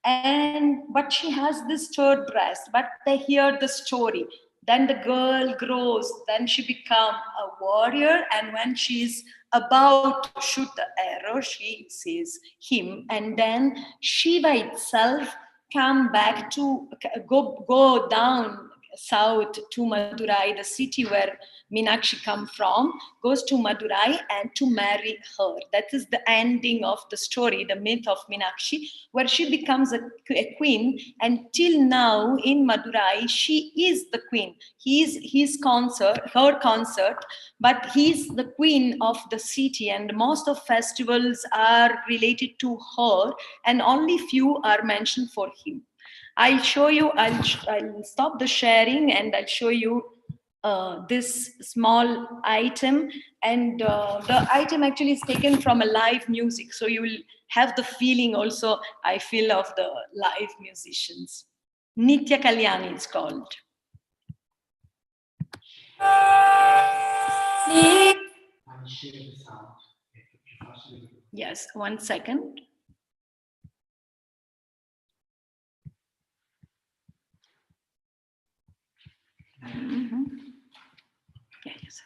But she has this third breast. But they hear the story. Then the girl grows. Then she becomes a warrior. And when she's about to shoot the arrow, she sees him. And then Shiva itself come back to go down south to Madurai, the city where Meenakshi come from, goes to Madurai and to marry her. That is the ending of the story, the myth of Meenakshi, where she becomes a queen. And till now in Madurai, she is the queen. Her consort, but he's the queen of the city, and most of festivals are related to her, and only few are mentioned for him. I'll show you, I'll stop the sharing and I'll show you this small item. And the item actually is taken from a live music. So you will have the feeling also, I feel, of the live musicians. Nitya Kalyani it's called. Yes, 1 second. Mm-hmm. Yeah, yes.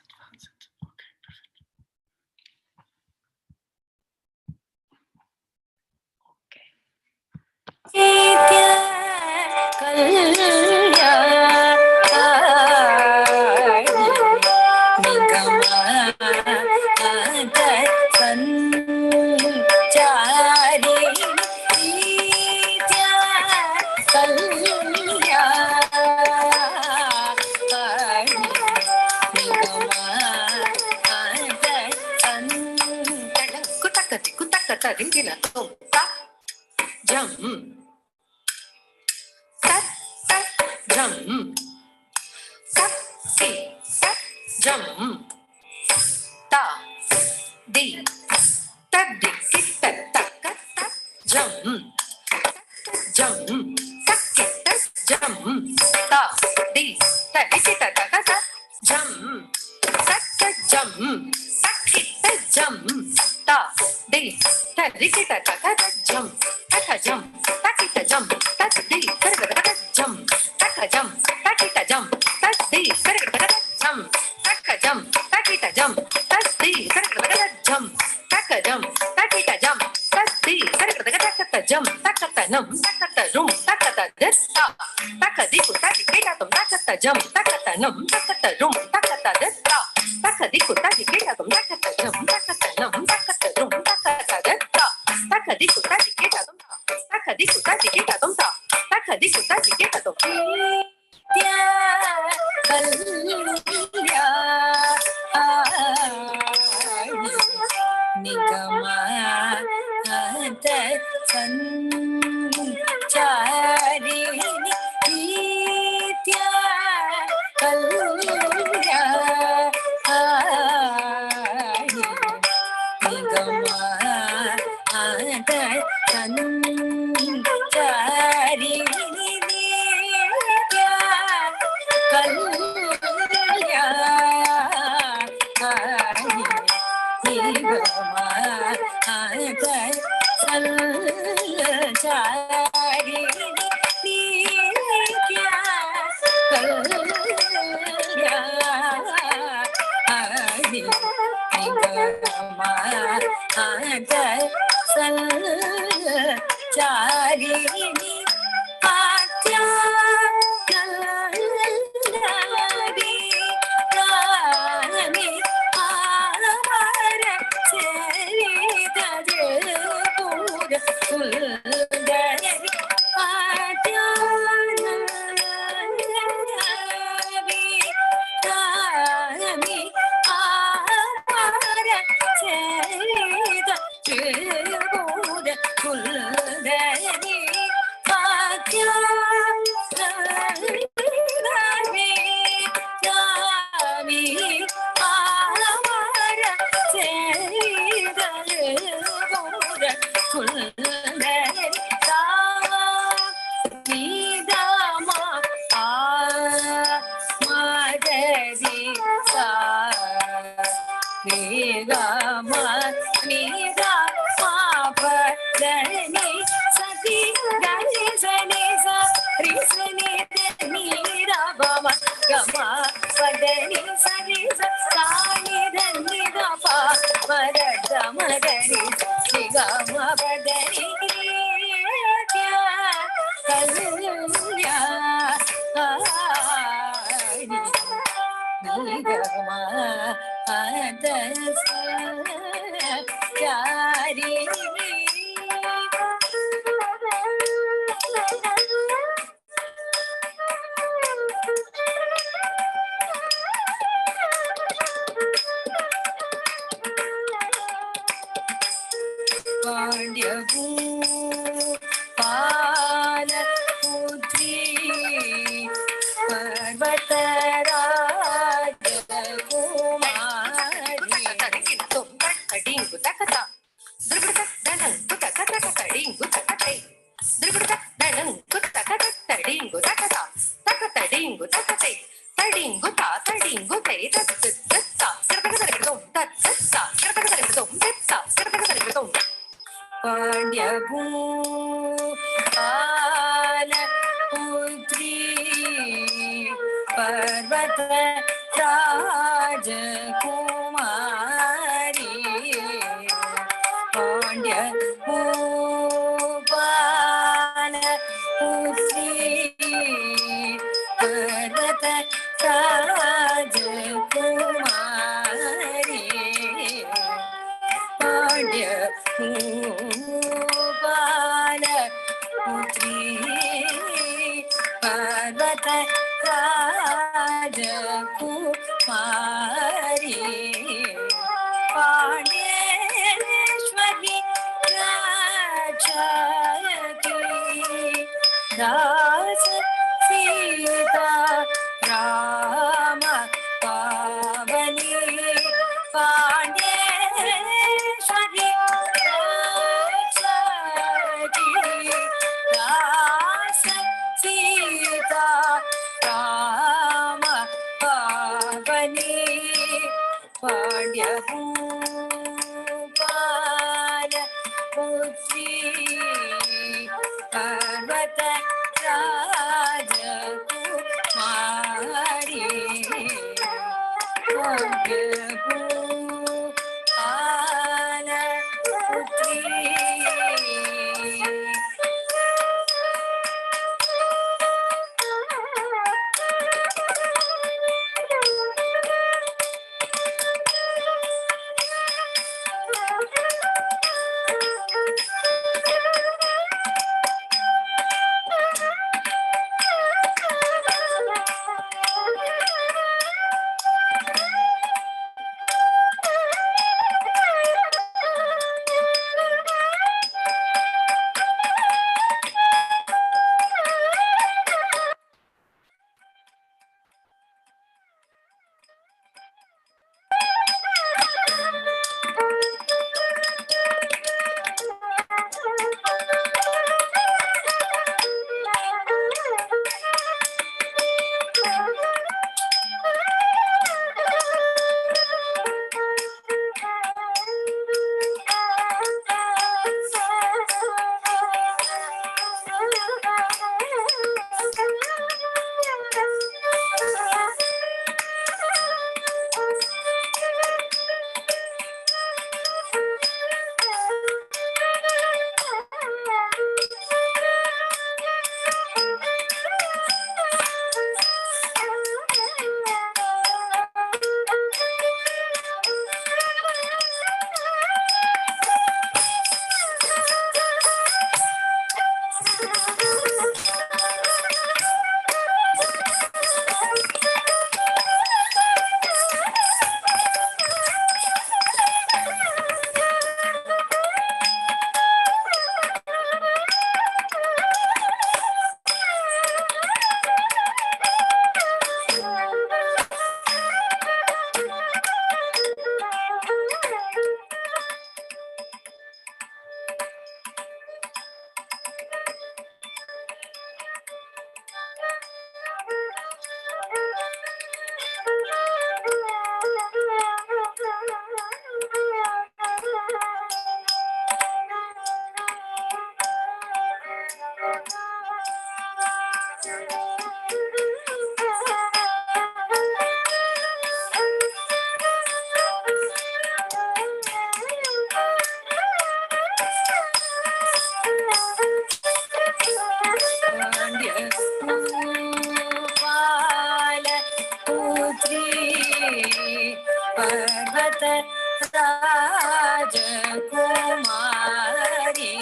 Rajakumari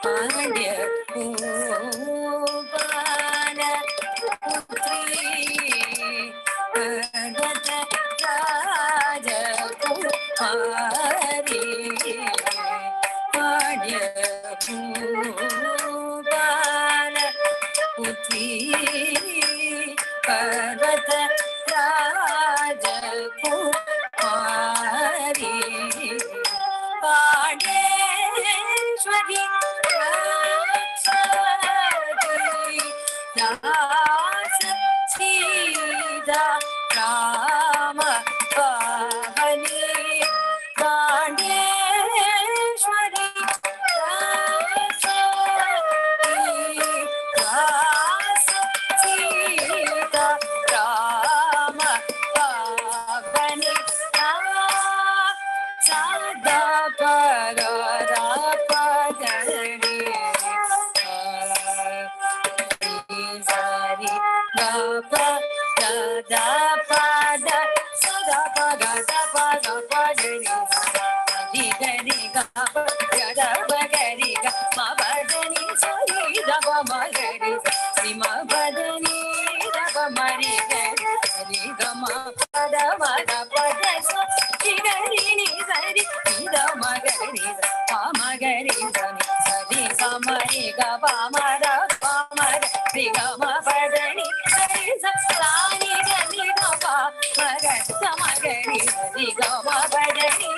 Pandya Bhuvana Putri Bharata Rajakumari Pandya Bhuvana Putri Bharata Rajakumari Pandeshwari Raksadi Rasa Sita Rama Pavani Pandeshwari Raksadi Rasa Sita Rama Pavani Sada Parada Padari Sari Gapa Dada Pada Sada Pada Pada Padari Sari Gari Gapa Dada Bagari Gapa Badani Sari Dapa Magari Sima Badani Dapa Mari Gari Gama Pada Mada Pada Sari Gari Sari Dapa Magari Pamagari Sari Samari Gapa Mada Pamada Gama Badani Sari Sani Gari Gapa Magari Samagari Sari Gama Badani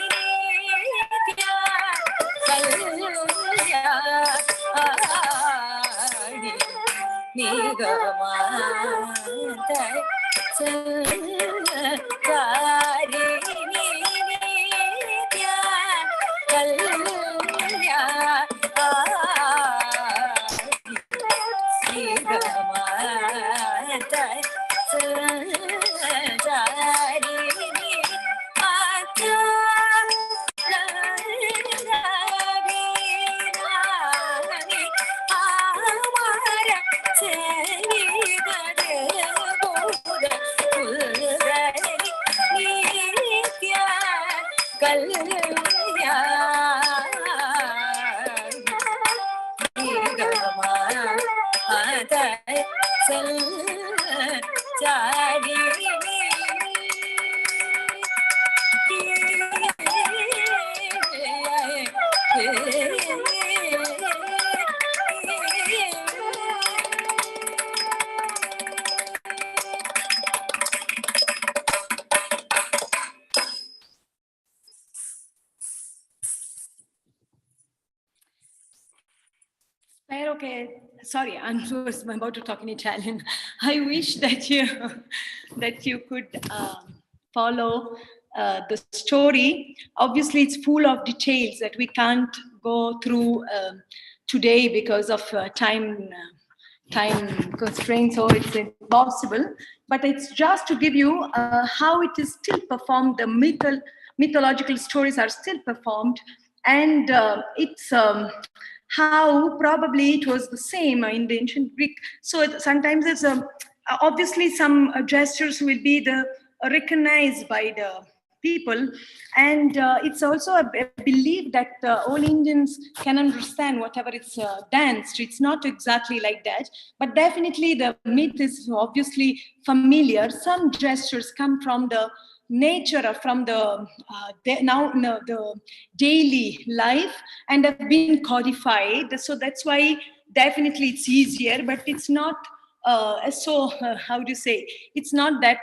Spero che, sorry, I'm about to talk in Italian. I wish that you could follow the story. Obviously, it's full of details that we can't go through today because of time constraints, so it's impossible. But it's just to give you how it is still performed. The mythological stories are still performed, and it's how probably it was the same in the ancient Greek. So sometimes it's obviously some gestures will be recognized by the people, and it's also a belief that all Indians can understand whatever it's danced. It's not exactly like that, but definitely the myth is obviously familiar. Some gestures come from the nature or from the daily life and have been codified. So that's why definitely it's easier, but it's not how do you say, it's not that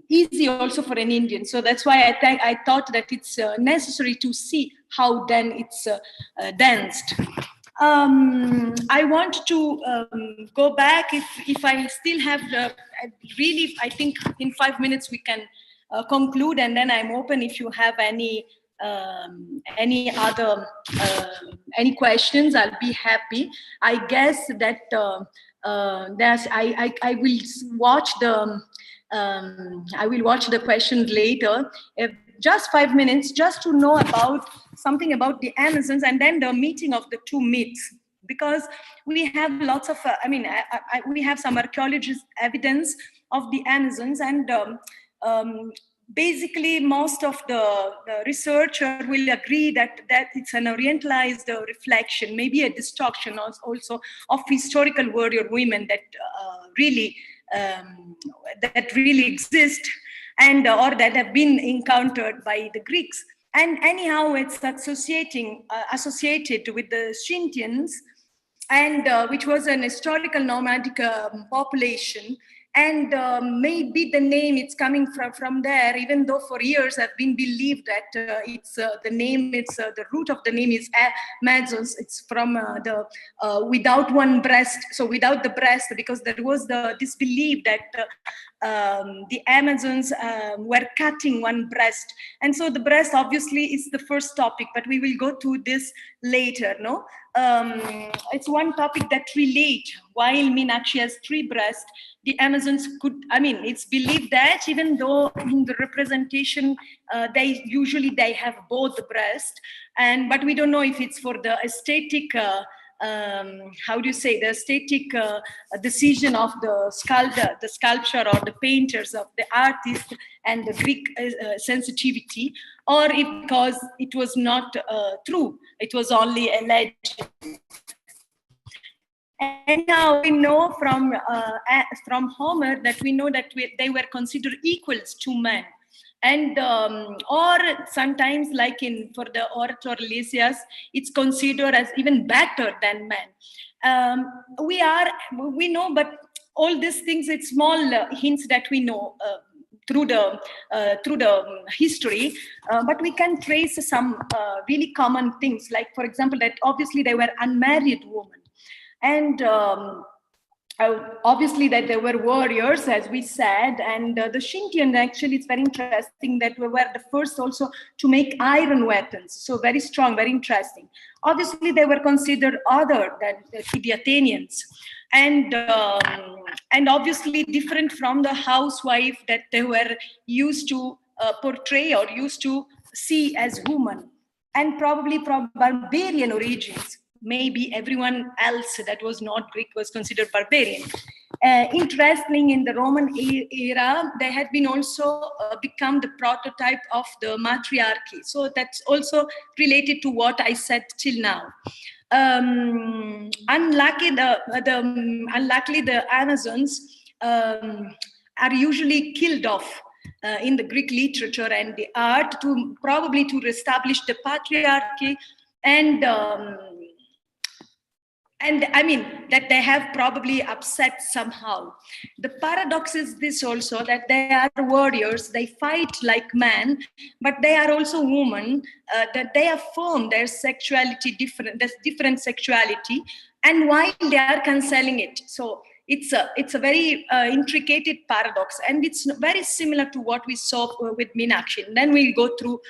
easy also for an Indian. So that's why I thought that it's necessary to see how then it's danced. I want to go back if I still have really, I think in 5 minutes we can conclude, and then I'm open if you have any other any questions. I'll be happy. I guess that I will watch the questions later. Just 5 minutes, just to know about something about the Amazons, and then the meeting of the two myths, because we have lots of we have some archaeologist evidence of the Amazons, and basically most of the researcher will agree that it's an orientalized reflection, maybe a distortion also of historical warrior women that really exist, and or that have been encountered by the Greeks. And anyhow, it's associated with the Scythians, and which was an historical nomadic population. And maybe the name it's coming from there, even though for years have been believed that it's the name, it's the root of the name is Amazons. It's from the without one breast, so without the breast, because there was this belief that the Amazons were cutting one breast. And so the breast obviously is the first topic, but we will go to this later, no? It's one topic that relate. While Meenakshi has 3 breasts, the Amazons could, it's believed that even though in the representation, they usually have both the breasts, but we don't know if it's for the aesthetic, how do you say, the aesthetic decision of the sculpture or the painters, of the artist and the Greek sensitivity, or because it was not true, it was only a legend. And now we know from Homer that we know that they were considered equals to men. And or sometimes, like for the orator Lysias, it's considered as even better than men. We know, but all these things, it's small hints that we know through the history, but we can trace some really common things, like for example that obviously they were unmarried women, and obviously that they were warriors, as we said. And the Scythians, actually, it's very interesting that we were the first also to make iron weapons. So very strong, very interesting. Obviously, they were considered other than the Athenians. And obviously different from the housewife that they were used to portray or used to see as women. And probably from barbarian origins. Maybe everyone else that was not Greek was considered barbarian. Interestingly, in the Roman era, they had been also become the prototype of the matriarchy. So that's also related to what I said till now. Unluckily, the Amazons are usually killed off in the Greek literature and the art, probably to reestablish the patriarchy, and that they have probably upset somehow. The paradox is this also, that they are warriors, they fight like men, but they are also women, that they affirm their sexuality, different sexuality, and while they are cancelling it. So it's a very intricate paradox, and it's very similar to what we saw with Meenakshi. And then we'll go through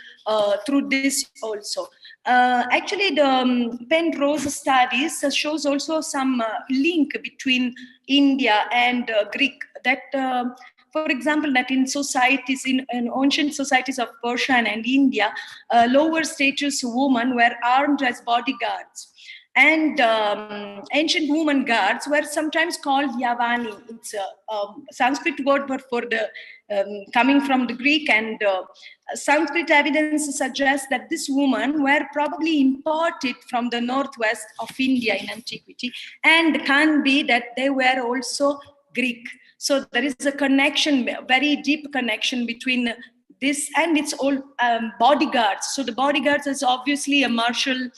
this also. Actually, the Penrose studies shows also some link between India and Greek. That, for example, that in societies, in ancient societies of Persia and India, lower status women were armed as bodyguards. And ancient women guards were sometimes called Yavani. It's a Sanskrit word, but for the coming from the Greek, and Sanskrit evidence suggests that these women were probably imported from the northwest of India in antiquity, and can be that they were also Greek. So there is a connection, very deep connection between this, and it's all bodyguards. So the bodyguards is obviously a martial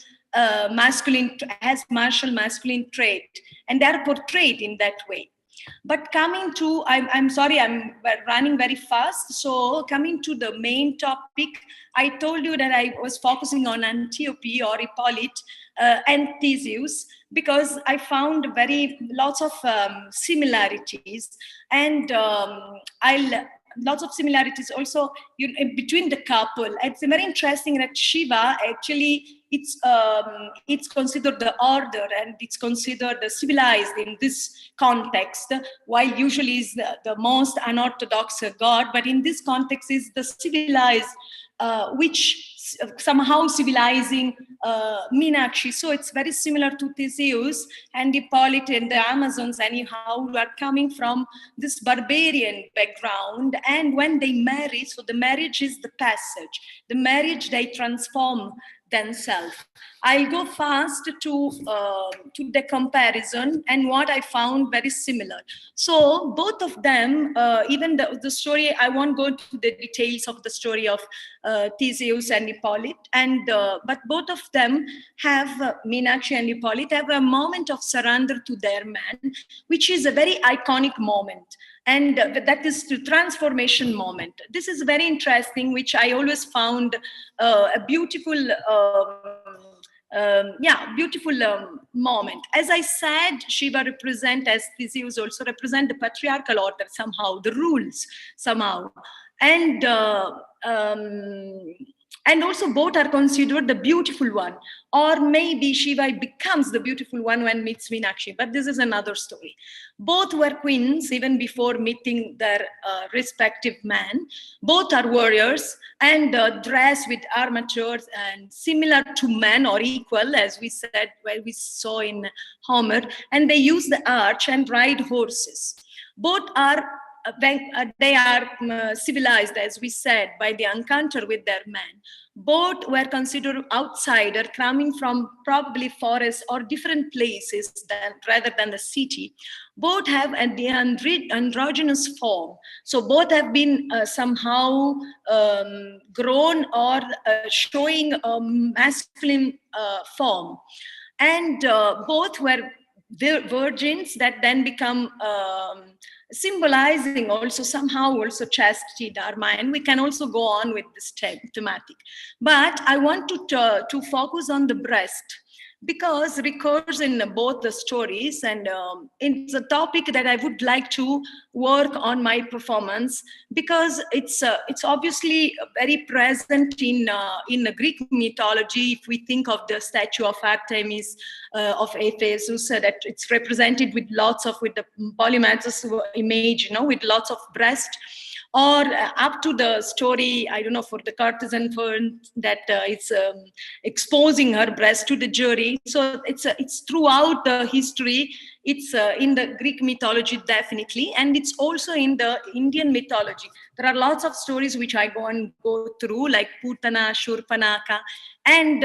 masculine trait, and they are portrayed in that way. But coming to, I'm sorry, I'm running very fast. So coming to the main topic, I told you that I was focusing on Antiope or Hippolyte and Theseus, because I found lots of similarities, and lots of similarities also between the couple. It's very interesting that Shiva, actually, it's considered the order, and it's considered the civilized in this context, while usually is the most unorthodox god, but in this context is the civilized, which somehow civilizing Meenakshi. So it's very similar to Theseus and Hippolyte and the Amazons anyhow, who are coming from this barbarian background. And when they marry, so the marriage is the passage. The marriage, they transform themselves. I'll go fast to the comparison and what I found very similar. So both of them, even the story, I won't go to the details of the story of Theseus and Hippolyte, and but both of them have, Meenakshi and Hippolyte have a moment of surrender to their man, which is a very iconic moment. And that is the transformation moment. This is very interesting, which I always found a beautiful, moment. As I said, Shiva represent, as Theseus also represent, the patriarchal order somehow, the rules somehow. And also both are considered the beautiful one, or maybe Shiva becomes the beautiful one when meets Meenakshi, but this is another story. Both were queens even before meeting their respective men. Both are warriors and dress with armatures and similar to men or equal, as we said, well, we saw in Homer, and they use the arch and ride horses. Both are they are civilized, as we said, by the encounter with their men. Both were considered outsider, coming from probably forests or different places rather than the city. Both have the androgynous form. So both have been somehow grown or showing a masculine form. And both were virgins that then become symbolizing also somehow also chastity, dharma, and we can also go on with this thematic. But I want to focus on the breast, because it recurs in both the stories, and it's a topic that I would like to work on my performance, because it's obviously very present in the Greek mythology. If we think of the statue of Artemis of Ephesus, that it's represented with with the polymathos image, with lots of breast. Or up to the story, I don't know, for the courtesan that it's exposing her breast to the jury. So it's throughout the history. It's in the Greek mythology, definitely. And it's also in the Indian mythology. There are lots of stories which I go through, like Putana, Shurpanaka. And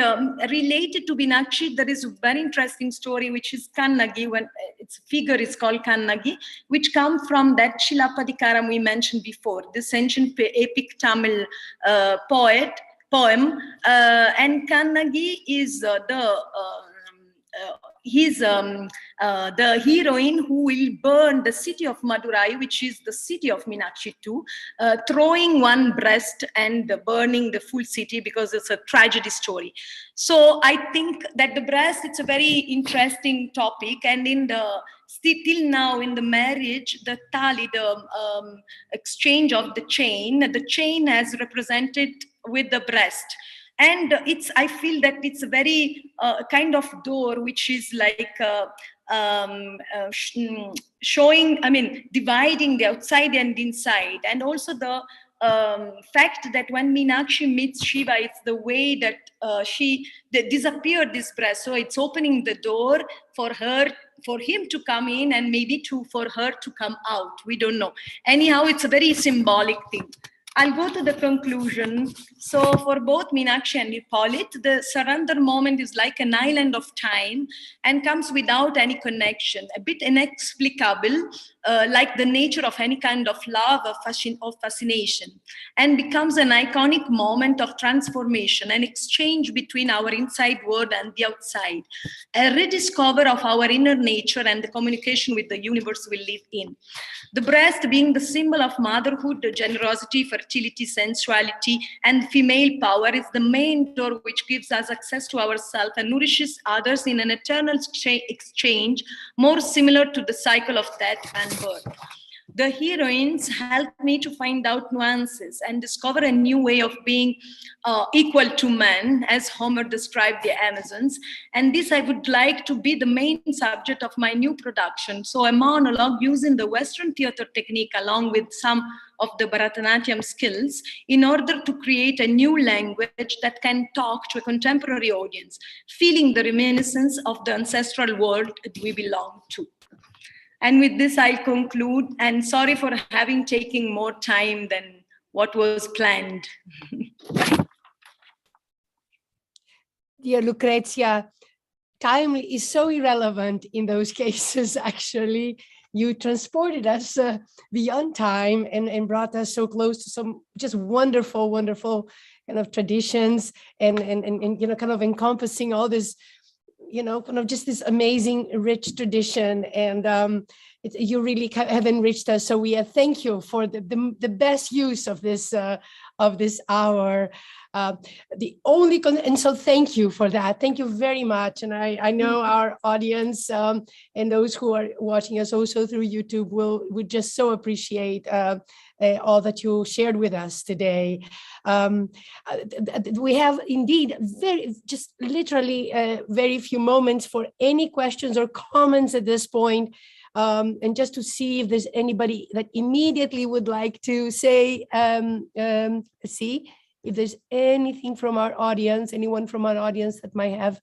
related to Meenakshi, there is a very interesting story, which is Kannagi, when its figure is called Kannagi, which comes from that Shilapadikaram we mentioned before, this ancient epic Tamil poem. And Kannagi is he's the heroine who will burn the city of Madurai, which is the city of Meenakshi too, throwing one breast and burning the full city, because it's a tragedy story. So I think that the breast, it's a very interesting topic. And in till now in the marriage, the tali, the exchange of the chain has represented with the breast. And I feel that it's a very kind of door, which is like showing, dividing the outside and inside. And also the fact that when Meenakshi meets Shiva, it's the way that they disappeared this breast. So it's opening the door for him to come in, and maybe for her to come out. We don't know. Anyhow, it's a very symbolic thing. I'll go to the conclusion. So for both Meenakshi and Hippolyte, the surrender moment is like an island of time and comes without any connection, a bit inexplicable, like the nature of any kind of love or fascination, and becomes an iconic moment of transformation, an exchange between our inside world and the outside, a rediscover of our inner nature and the communication with the universe we live in. The breast being the symbol of motherhood, generosity, fertility, sensuality, and female power is the main door which gives us access to ourselves and nourishes others in an eternal exchange, more similar to the cycle of death and birth. The heroines help me to find out nuances and discover a new way of being equal to men, as Homer described the Amazons. And this I would like to be the main subject of my new production. So a monologue using the Western theater technique along with some of the Bharatanatyam skills in order to create a new language that can talk to a contemporary audience, feeling the reminiscence of the ancestral world we belong to. And with this, I'll conclude. And sorry for having taken more time than what was planned. Dear Lucrezia, time is so irrelevant in those cases, actually. You transported us beyond time and brought us so close to some just wonderful, wonderful kind of traditions and you know, kind of encompassing all this, you know, kind of just this amazing, rich tradition. And you really have enriched us. So we thank you for the best use of this hour. And so thank you for that. Thank you very much. And I know our audience and those who are watching us also through YouTube would just so appreciate all that you shared with us today. We have indeed just literally very few moments for any questions or comments at this point. And just to see if there's anybody that immediately would like to say, see if there's anything from our audience, anyone from our audience that might have.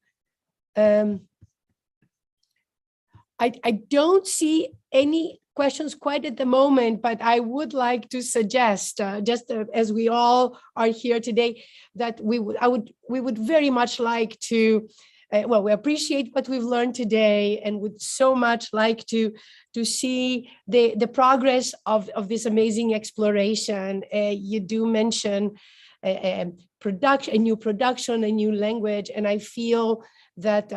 I don't see any questions quite at the moment, but I would like to suggest, as we all are here today, that we would very much like to. Well, we appreciate what we've learned today and would so much like to see the progress of this amazing exploration. You do mention a new production, a new language, and I feel that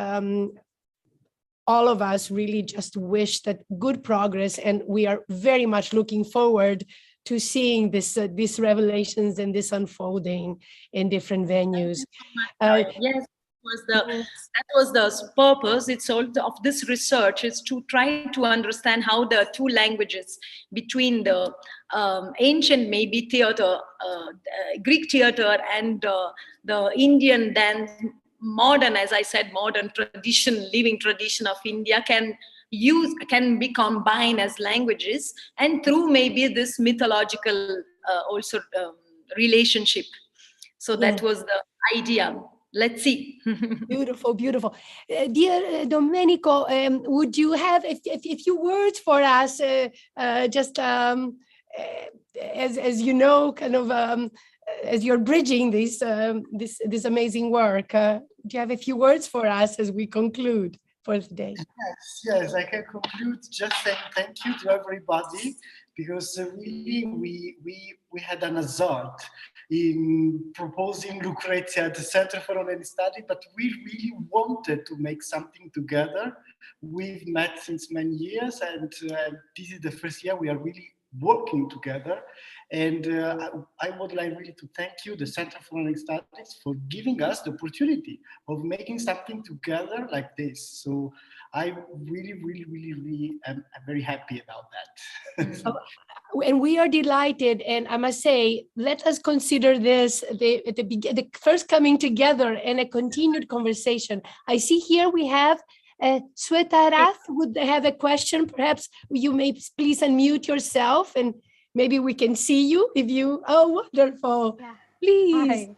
all of us really just wish that good progress, and we are very much looking forward to seeing these revelations and this unfolding in different venues. Yes. That was the purpose. It's all of this research is to try to understand how the two languages between the ancient maybe theater, Greek theater, and the Indian dance, modern, as I said, modern tradition, living tradition of India can be combined as languages, and through maybe this mythological also relationship. So that was the idea. Let's see. Beautiful, beautiful. Dear Domenico, would you have a few words for us, just as you know, kind of as you're bridging this amazing work? Do you have a few words for us as we conclude for today? Yes, I can conclude just saying thank you to everybody, because really we had an assault in proposing Lucrezia at the Center for Online Study, but we really wanted to make something together. We've met since many years, and this is the first year we are really working together. And I would like really to thank you, the Center for Online Studies, for giving us the opportunity of making something together like this. So I really am very happy about that. And we are delighted, and I must say, let us consider this the first coming together and a continued conversation. I see here we have Sweta Rath would have a question. Perhaps you may please unmute yourself, and maybe we can see you if you. Oh, wonderful! Yeah. Please.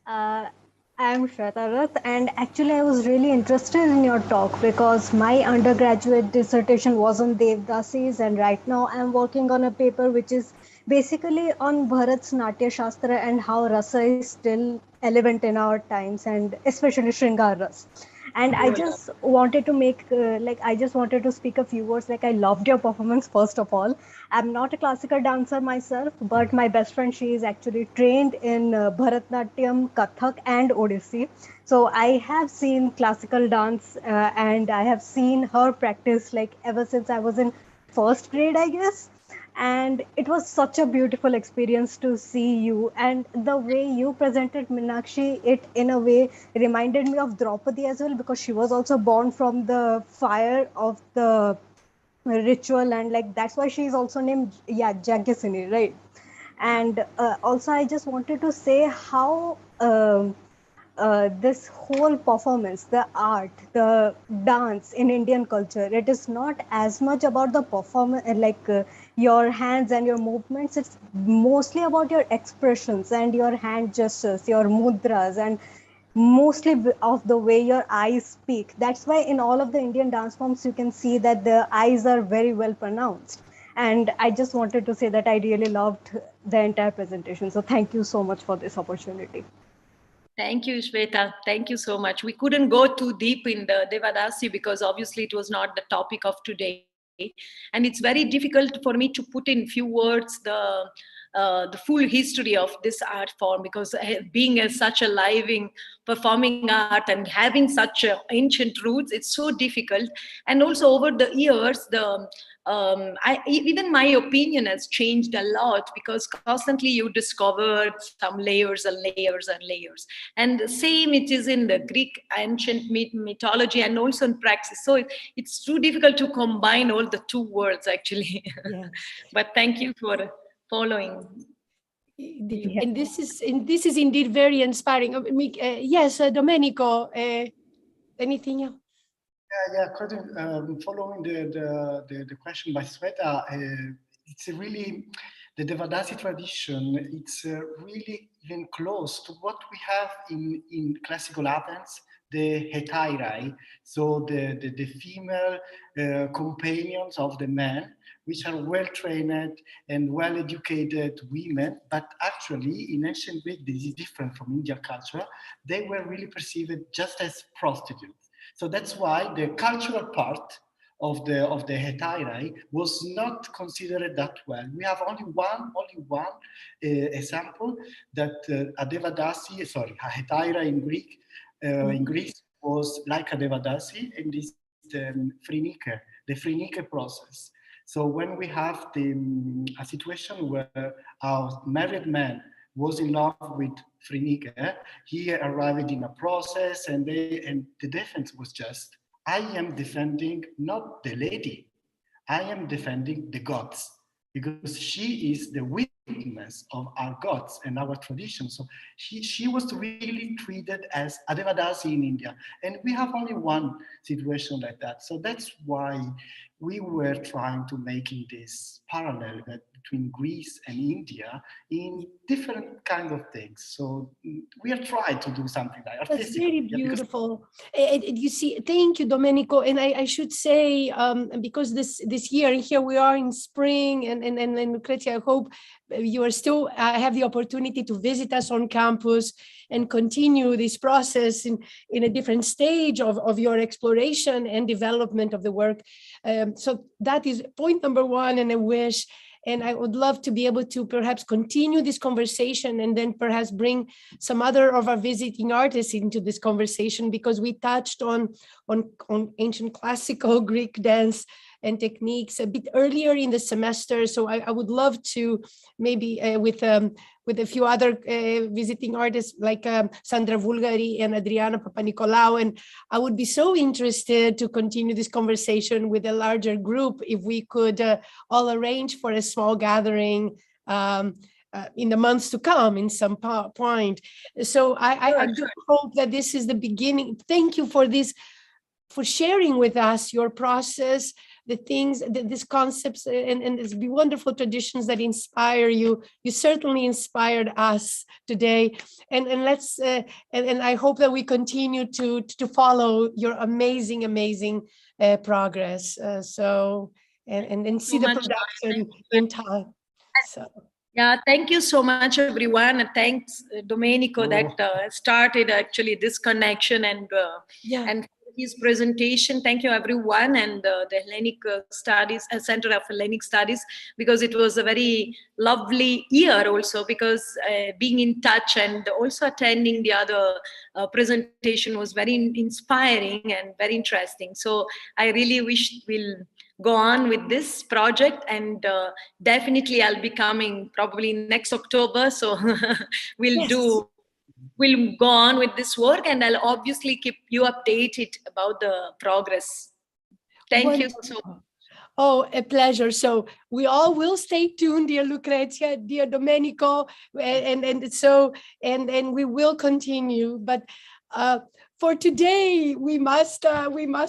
Hi. I'm Shweta Rath, and actually I was really interested in your talk because my undergraduate dissertation was on Devdasis, and right now I'm working on a paper which is basically on Bharat's Natya Shastra and how rasa is still relevant in our times, and especially Shringar Ras. And I just wanted to I just wanted to speak a few words. Like, I loved your performance, first of all. I'm not a classical dancer myself, but my best friend, she is actually trained in Bharatnatyam, Kathak and Odissi. So I have seen classical dance and I have seen her practice like ever since I was in first grade, I guess. And it was such a beautiful experience to see you, and the way you presented Meenakshi, it in a way reminded me of Draupadi as well, because she was also born from the fire of the ritual, and like that's why she is also named Jagyasini, right? And also I just wanted to say how this whole performance, the art, the dance in Indian culture, it is not as much about the performance, your hands and your movements. It's mostly about your expressions and your hand gestures, your mudras, and mostly of the way your eyes speak. That's why in all of the Indian dance forms, you can see that the eyes are very well pronounced. And I just wanted to say that I really loved the entire presentation. So thank you so much for this opportunity. Thank you, Shweta. Thank you so much. We couldn't go too deep in the Devadasi because obviously it was not the topic of today. And it's very difficult for me to put in few words the full history of this art form, because being such a living performing art and having such ancient roots, it's so difficult. And also over the years, even my opinion has changed a lot, because constantly you discover some layers and layers and layers. And the same it is in the Greek ancient mythology and also in praxis. So it's too difficult to combine all the two worlds actually. Yes. But thank you for following. And this is indeed very inspiring. Yes, Domenico, anything else? Following the question by Sweta, it's really the Devadasi tradition. It's really even close to what we have in classical Athens, the hetairai, so the female companions of the men, which are well trained and well educated women. But actually, in ancient Greek, this is different from Indian culture. They were really perceived just as prostitutes. So that's why the cultural part of the hetairai was not considered that well. We have only one example that a Devadasi, a hetairai in Greek, in Greece was like a Devadasi, and this the Phrynique process. So when we have a situation where our married man was in love with Phrynique, he arrived in a process, and the defense was just, I am defending not the lady, I am defending the gods, because she is the witness of our gods and our tradition. So she was really treated as a Devadasi in India. And we have only one situation like that. So that's why we were trying to make this parallel between Greece and India in different kinds of things. So we are trying to do something like artistic. That's very beautiful. And you see, thank you, Domenico. And I should say, because this year, here we are in spring, and Lucrezia, I hope you are still have the opportunity to visit us on campus and continue this process in a different stage of your exploration and development of the work. So that is point number one, and I wish. And I would love to be able to perhaps continue this conversation and then perhaps bring some other of our visiting artists into this conversation, because we touched on ancient classical Greek dance and techniques a bit earlier in the semester. So I would love to maybe with a few other visiting artists like Sandra Vulgari and Adriana Papanicolaou. And I would be so interested to continue this conversation with a larger group if we could all arrange for a small gathering in the months to come in some point. So I do hope that this is the beginning. Thank you for this, for sharing with us your process, the things, these concepts, and these wonderful traditions that inspire you. You certainly inspired us today, and let's and I hope that we continue to follow your amazing progress. So and see the production in time. So. Yeah, thank you so much, everyone. And thanks, Domenico, that started actually this connection and his presentation. Thank you, everyone, and the Hellenic Studies, Center of Hellenic Studies, because it was a very lovely year also, because being in touch and also attending the other presentation was very inspiring and very interesting. So I really wish we'll go on with this project, and definitely I'll be coming probably next October. So we'll go on with this work, and I'll obviously keep you updated about the progress. Thank you so much. Oh, a pleasure. So we all will stay tuned, dear Lucrezia, dear Domenico, and we will continue. But for today, we must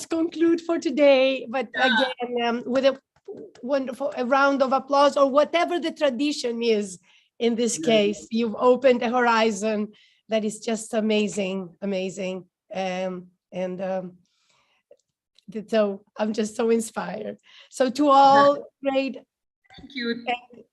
conclude for today. But again, with a wonderful round of applause, or whatever the tradition is in this case, you've opened a horizon that is just amazing, amazing. So I'm just so inspired. So to all, great. Thank you. Thank